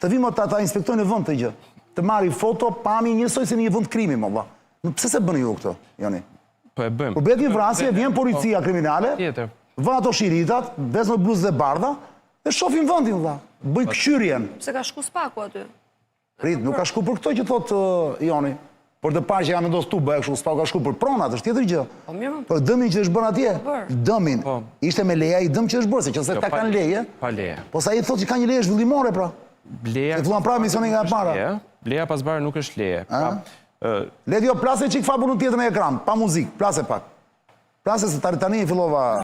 [SPEAKER 1] të vimë ta inspektojnë në vend të gjë, të marri foto, pami njësoj se në një vend krimi më vlla. Pse se bëni ju këtë, Joni?
[SPEAKER 4] Po e bëjmë.
[SPEAKER 1] Kur bëhet një vrasje, vjen policia kriminale, vën ato shiritat, vezë në bluzë dhe bardha, dhe shohin vendin vlla. Bëj këshyrjen.
[SPEAKER 2] Pse ka shku spaku aty?
[SPEAKER 1] Rit, nuk ka shku për këto që thot Joni. Por të parë që ka mendos tu bëhe kështu, s'pa ka shku për pronat, është tjetër gjë. Për dëmin që është bërë atje, dëmin, ishte me leja i dëm që është bërë, se që se ta kanë leje, po sa i thot që ka një leje zhvillimore, pra. Se filluan pra misionin nga e para.
[SPEAKER 4] Leja pas barë nuk është leje.
[SPEAKER 1] Ledjo, plase që i këfa punën tjetër në ekran, pa muzik, plase pak. Plase se tani i fillova...